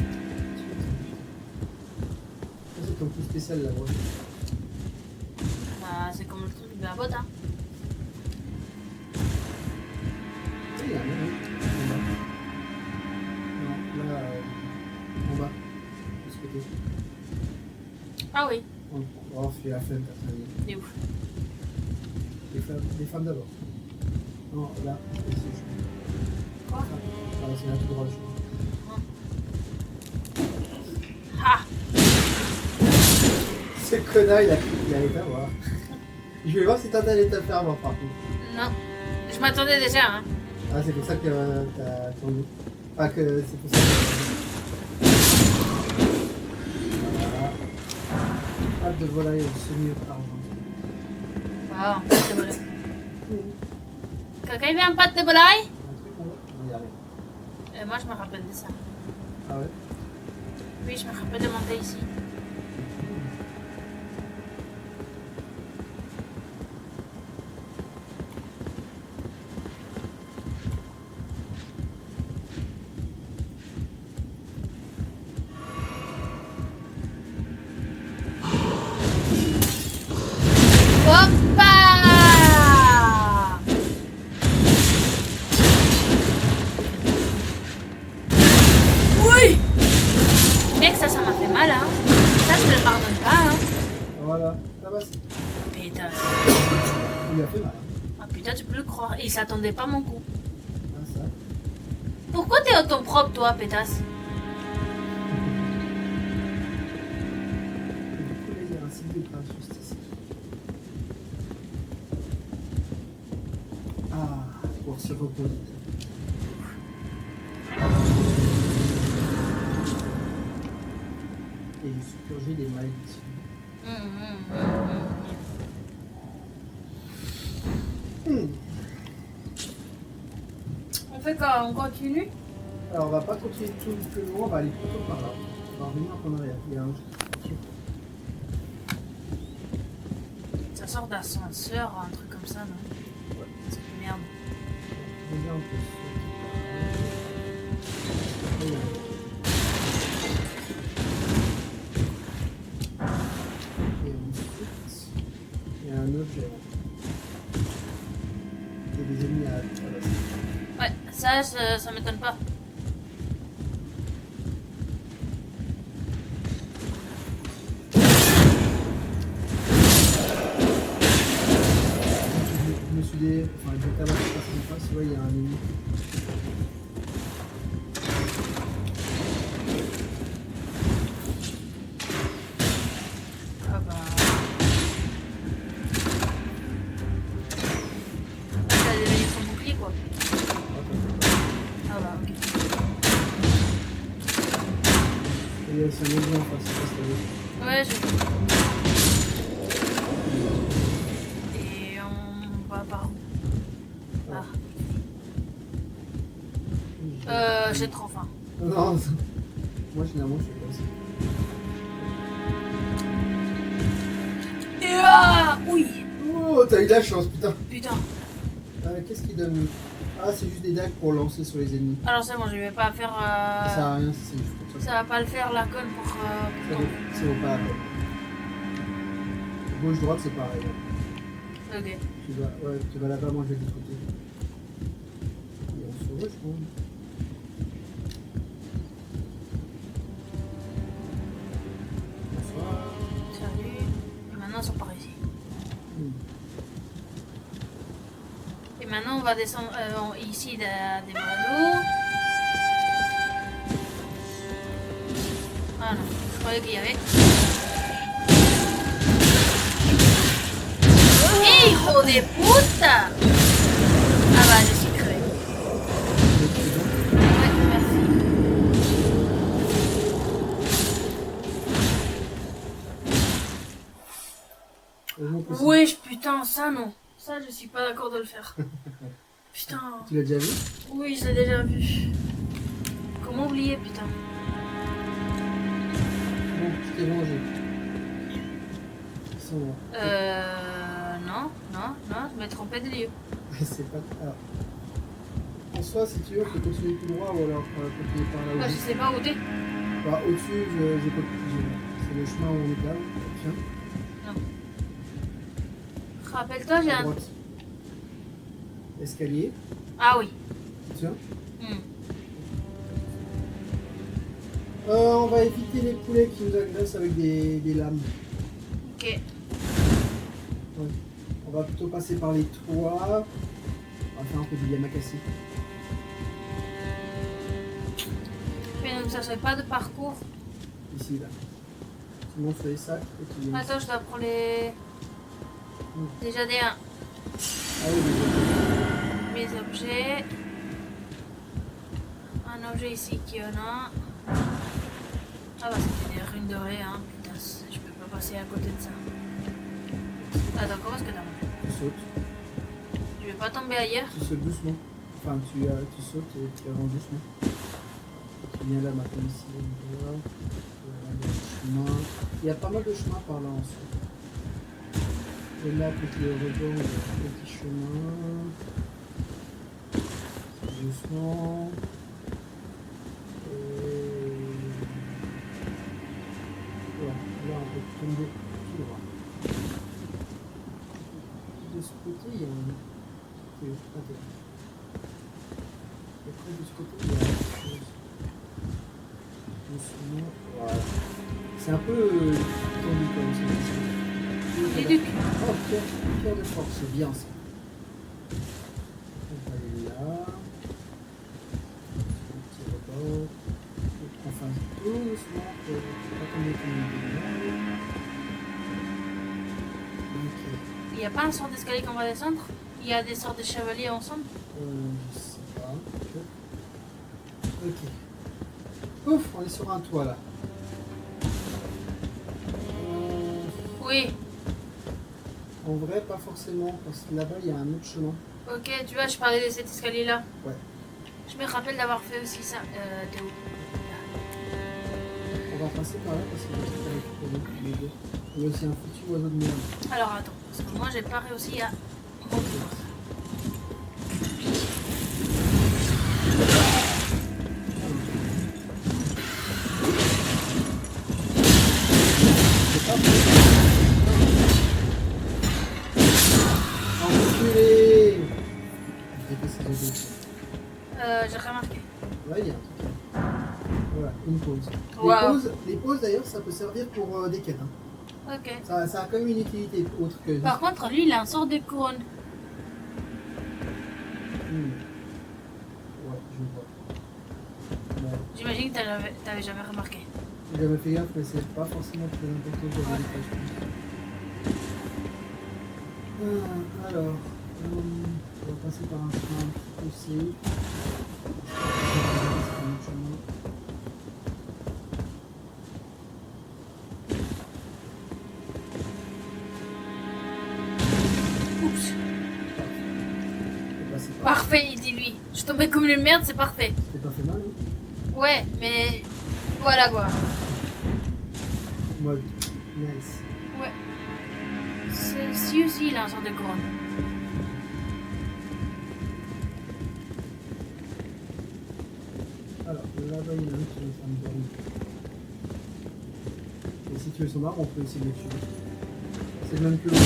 Ça c'est ton coup spécial là, brochette. Bah, c'est comme le truc de la botte, hein. Oui, il y a un mec, en bas. Non, là, en bas. De ce côté. Ah oui, Oh, fais la flemme, personne. il est ouf. Les femmes d'abord. Non, là, c'est ici. Quoi? Ah, c'est là tout droit le chemin. Ah! Ce connard, il allait t'avoir. Je vais voir si t'as allé te faire avoir par contre. Non, je m'attendais déjà, hein. Ah, c'est pour ça que t'as tourné. Enfin, que c'est pour ça que. Voilà. Hâte de volaille au semi-argent. Ah, en pâte de volaille. Quelqu'un vient en pâte de volaille? Un truc en haut, on va y arriver. Moi, je me rappelle de ça. Ah ouais? Oui, je me rappelle de monter ici. Hoppa! mec, ça m'a fait mal, hein. Ça, je le pardonne pas, hein. Voilà, ça va. Putain. Il lui a fait mal. Ah putain, tu peux le croire. Il s'attendait pas à mon coup. Ah, ça. Pourquoi t'es autant propre, toi, pétasse? Et du coup, là, il y a un signe de grâce juste ici. Ah, pour se reposer. Et se purger des malédictions. On fait quoi? On continue? Alors, on va pas continuer tout plus loin, on va aller plutôt par là. On va revenir en arrière. Il y a un... Ça sort d'ascenseur, un truc comme ça, non? Ouais. C'est une merde. Regarde un peu. Et ensuite, il y a un objet. Il y a des ennemis à traverser. Ouais, ça m'étonne pas. Je me suis dit, enfin, je vais tabaser personne en face, ouais, il y a un ennemi. Ah bah. T'as déveillé son bouclier, quoi. Ah bah, ok. Et il y a aussi un ennemi en face, je sais pas si t'as vu. Ouais, j'ai vu. Et on va par où? Ah. J'ai trop faim. Non, moi généralement je fais pas ça. Et ah, oui. Oh, t'as eu de la chance, putain. Putain. Qu'est-ce qu'il donne? Ah, c'est juste des dagues pour lancer sur les ennemis. Alors c'est bon, je vais pas faire... Ça sert à rien si c'est juste pour ça. Ça va pas le faire la conne pour... Ça vaut pas la peine. Gauche-droite, c'est pareil. Ok. Tu vas là-bas manger de côté. Et on se rejoint. Bonsoir. Salut. Et maintenant, ils sont par ici. Et maintenant, on va descendre ici des bras. Ah non, je croyais qu'il y avait... Hijo de puta! Ah bah, je suis crevé. Ouais, merci. Wesh, putain, ça non. Ça, je suis pas d'accord de le faire. Putain. Tu l'as déjà vu? Oui, je l'ai déjà vu. Comment oublier, putain? Bon, je t'ai mangé. Ils sont là. Non, je m'ai trompé de lieu. C'est pas... Alors, en soi, si tu veux, on peut continuer tout droit ou alors continuer par là. Bah, je sais pas où t'es. Bah, au-dessus, c'est le chemin où on est là. Tiens. Rappelle-toi, j'ai À un... droite. Escalier. Ah oui. Tiens. On va éviter les poulets qui nous agressent avec des lames. Ok. Ouais. On va plutôt passer par les toits. On va faire un peu du yamakasi. Mais donc ça serait pas de parcours. Ici, là. Tu montes sur les sacs et tu viens. Attends, je dois prendre les... Déjà des 1. Ah oui, Mes objets. Un objet ici qui en a. Ah bah c'était des runes dorées, hein. Putain, je peux pas passer à côté de ça. Attends, comment est-ce que t'as monté? tu sautes. Je vais pas tomber ailleurs. Tu sautes doucement. Enfin, tu sautes et tu avances doucement. Tu viens là maintenant ici. Voilà. Chemin. Il y a pas mal de chemins par là ensuite. Et là, petit rebord, petit chemin. Doucement. Voilà, là on peut tomber tout droit. De ce côté, il y a un... Et après, de ce côté, il y a autre chose. Doucement. Voilà. C'est un peu tendu comme ça. Les ducs. Oh, pierre de force, c'est bien ça. On va aller là. Petit rebord. On fait doucement pour pas tomber comme une bille. Ok. Il n'y a pas un sort d'escalier qu'on va descendre? Il y a des sortes de chevaliers ensemble? Je sais pas. Ok. Ouf, on est sur un toit là. Oui. En vrai, pas forcément, parce que là-bas, il y a un autre chemin. Ok, tu vois, je parlais de cet escalier-là. Ouais. Je me rappelle d'avoir fait aussi ça. T'es où? On va passer par là parce que je vais récupérer les deux. Il y a aussi un foutu oiseau de merde. Alors attends, parce que moi j'ai pas réussi à... Enculé! J'ai remarqué. Ouais, il y a un truc. Voilà, une pause. Wow. Les pauses d'ailleurs, ça peut servir pour des quêtes. Hein. Ok. Ça a quand même une utilité autre que. Par contre, lui, il a un sort de couronne. Ouais, je vois. Ouais. J'imagine que t'avais jamais remarqué. J'avais fait gaffe, mais c'est pas forcément très important pour les pages. Alors, on va passer par un chemin aussi. Oups. Là, c'est pas, Parfait, il dit lui. Je tombais comme une merde, c'est parfait. c'est pas fait mal, hein? Ouais, mais... Voilà quoi. Mode. Nice. Ouais. Celle-ci aussi, il a un sort de couronne. Alors, là-bas, il y en a un qui va faire une borne. Et si tu veux son arbre, on peut essayer de le tuer. C'est le même que l'autre.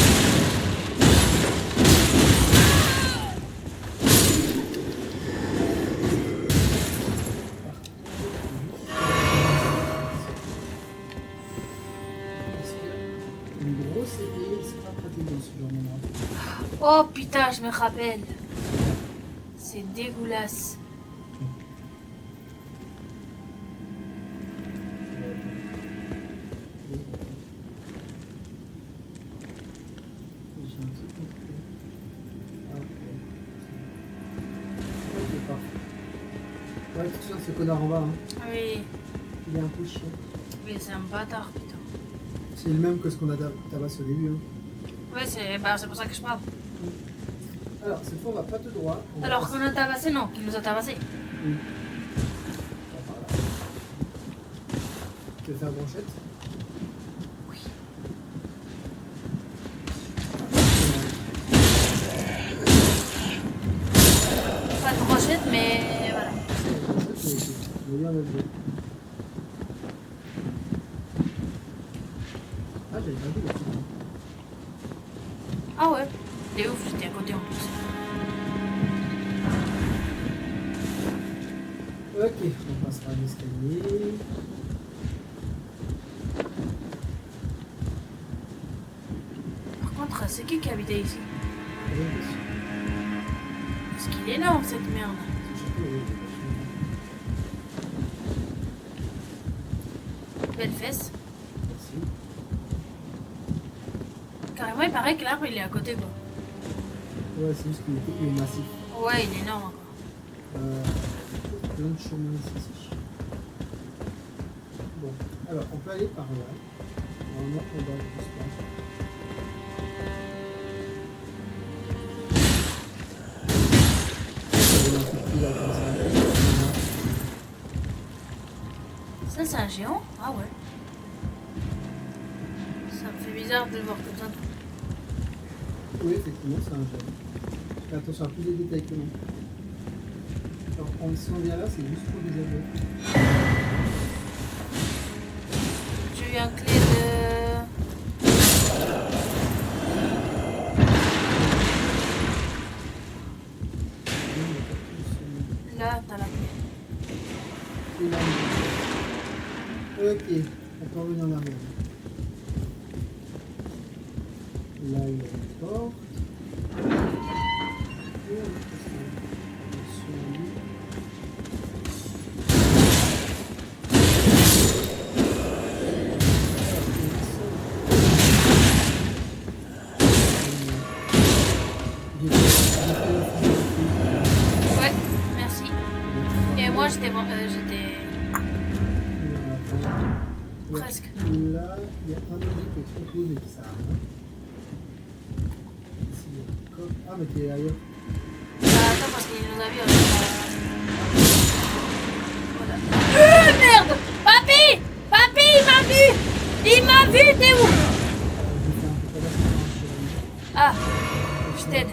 Une grosse épée, c'est pas pratique dans ce genre de moment. Oh putain, je me rappelle. C'est dégueulasse. J'ai un petit peu de... Ah, ok, parfait. Ouais, tu te souviens de ce connard en bas, hein? Oui. Il est un peu chiant. Mais c'est un bâtard, putain. C'est le même que ce qu'on a tabassé au début, hein. Ouais, c'est pour ça que je parle. Alors, cette fois, on va pas tout droit. On va Alors passer- qu'on a tabassé, non, qu'il nous a tabassé. Oui. On va par là. Tu veux faire brochette? Oui. Pas de brochette, mais voilà. Je vais bien le jouer. Ah, j'avais pas vu le truc. Ah ouais. C'est ouf, j'étais à côté en plus. Ok, on passera à l'escalier. Par contre, c'est qui habitait ici? Bonne question. Parce qu'il est énorme cette merde. C'est surtout Belle fesse. Merci. Carrément, il paraît que l'arbre il est à côté quoi. Ouais, c'est juste qu'il est massif. Ouais, il est énorme quoi. Plein de chemins ici. Bon, alors on peut aller par là. Normalement, on va juste là. Ça, c'est un géant? Ah ouais. Ça me fait bizarre de le voir comme ça. Oui, effectivement, c'est un gel. Fais attention à plus de détails que moi. Alors, si on vient là, c'est juste pour les aveugles. J'ai eu un clé de... Là, t'as la clé. Et là, été. On peut revenir en arrière. Là, il y a une porte. Et on peut passer sur lui. Ouais, merci. Et moi j'étais presque. Là, il y a un objet qui est trop cool et qui s'arrête. Ici, il y a un coffre. Ah, mais t'es ailleurs. Attends, parce qu'il nous a vu. Voilà. Merde! Papy! Papy, il m'a vu! Il m'a vu, t'es où? Ah, je t'aide.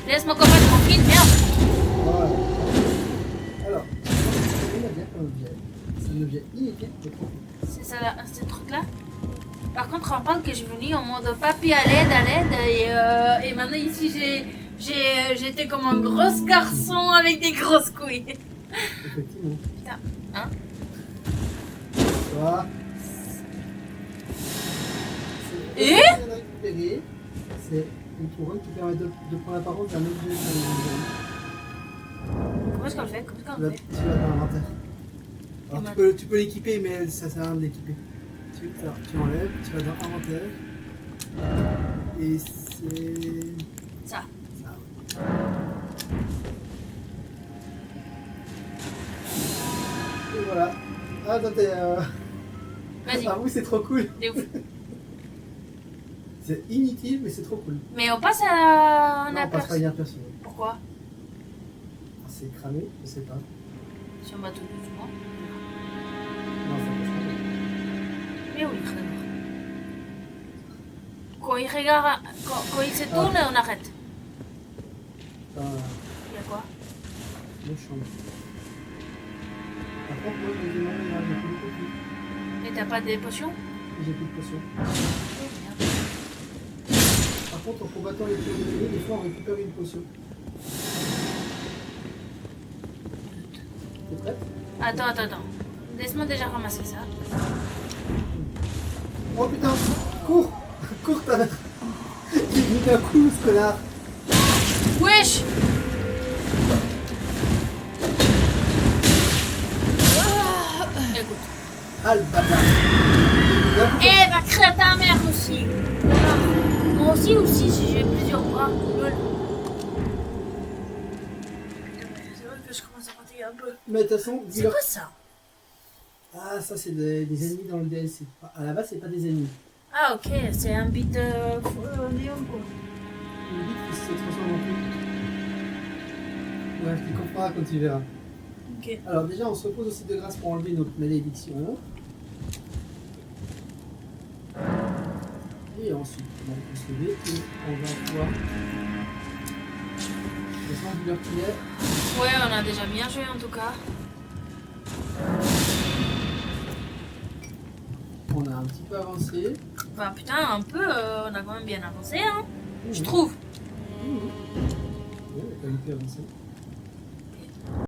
Laisse-moi combattre tranquille, merde. Voilà. Alors, il y a bien un objet. C'est un objet inutile de trop. C'est ça, là, ce truc-là. Par contre, on parle que je suis venue en mode papy à l'aide, et maintenant ici j'étais comme un gros garçon avec des grosses couilles. Effectivement. Putain, hein? Voilà. Et récupérer, c'est une couronne qui permet de prendre l'apparence d'un objet sur les objets. Comment est-ce qu'on le fait? Tu vas dans l'inventaire. Alors tu peux l'équiper, mais ça sert à rien de l'équiper. Alors, tu enlèves, tu vas dans inventaire. Et c'est... Ça. Et voilà. Ah, attends, t'es... Vas-y. Ah oui, c'est trop cool. T'es ouf. C'est inutile, mais c'est trop cool. Mais on passe à un Non, on passe pas aperçu. inaperçu. Pourquoi? C'est cramé, je sais pas. Si on va tout doucement. Non, ça passe pas. Mais oui, frère. Quand il regarde, quand il se tourne, on arrête. Enfin, Il y a quoi? moi, je change. Par contre, moi, je me dis non, mais là, j'ai plus de potions. Et t'as pas des potions? J'ai plus de potions. Oh, merde. Par contre, en combattant les pions ennemis, des fois, on récupère une potion. T'es prête? Attends. Laisse-moi déjà ramasser ça. Oh putain! Cours! Cours, t'as... Il me met un coup, ce connard! Wesh! Écoute. Ah, le bâtard! Eh, va créer ta mère aussi! Moi aussi, si j'ai plusieurs bras. Lol. C'est vrai que je commence à fatiguer un peu. Mais de toute façon, C'est dis-leur... quoi ça? Ah, ça, c'est des ennemis dans le DLC. À la base, c'est pas des ennemis. Ah, ok, c'est un bit néon quoi. Une bite qui se transforme en truc. Ouais, tu comprendras quand tu verras. Ok. Alors déjà, on se repose aussi de grâce pour enlever notre malédiction. Et ensuite, on va se lever et on va pouvoir descendre l'heure qu'il est. Ouais, on a déjà bien joué en tout cas. On a un petit peu avancé. Enfin, putain, un peu, on a quand même bien avancé, hein. Je trouve. Oui, on a quand même pu avancer.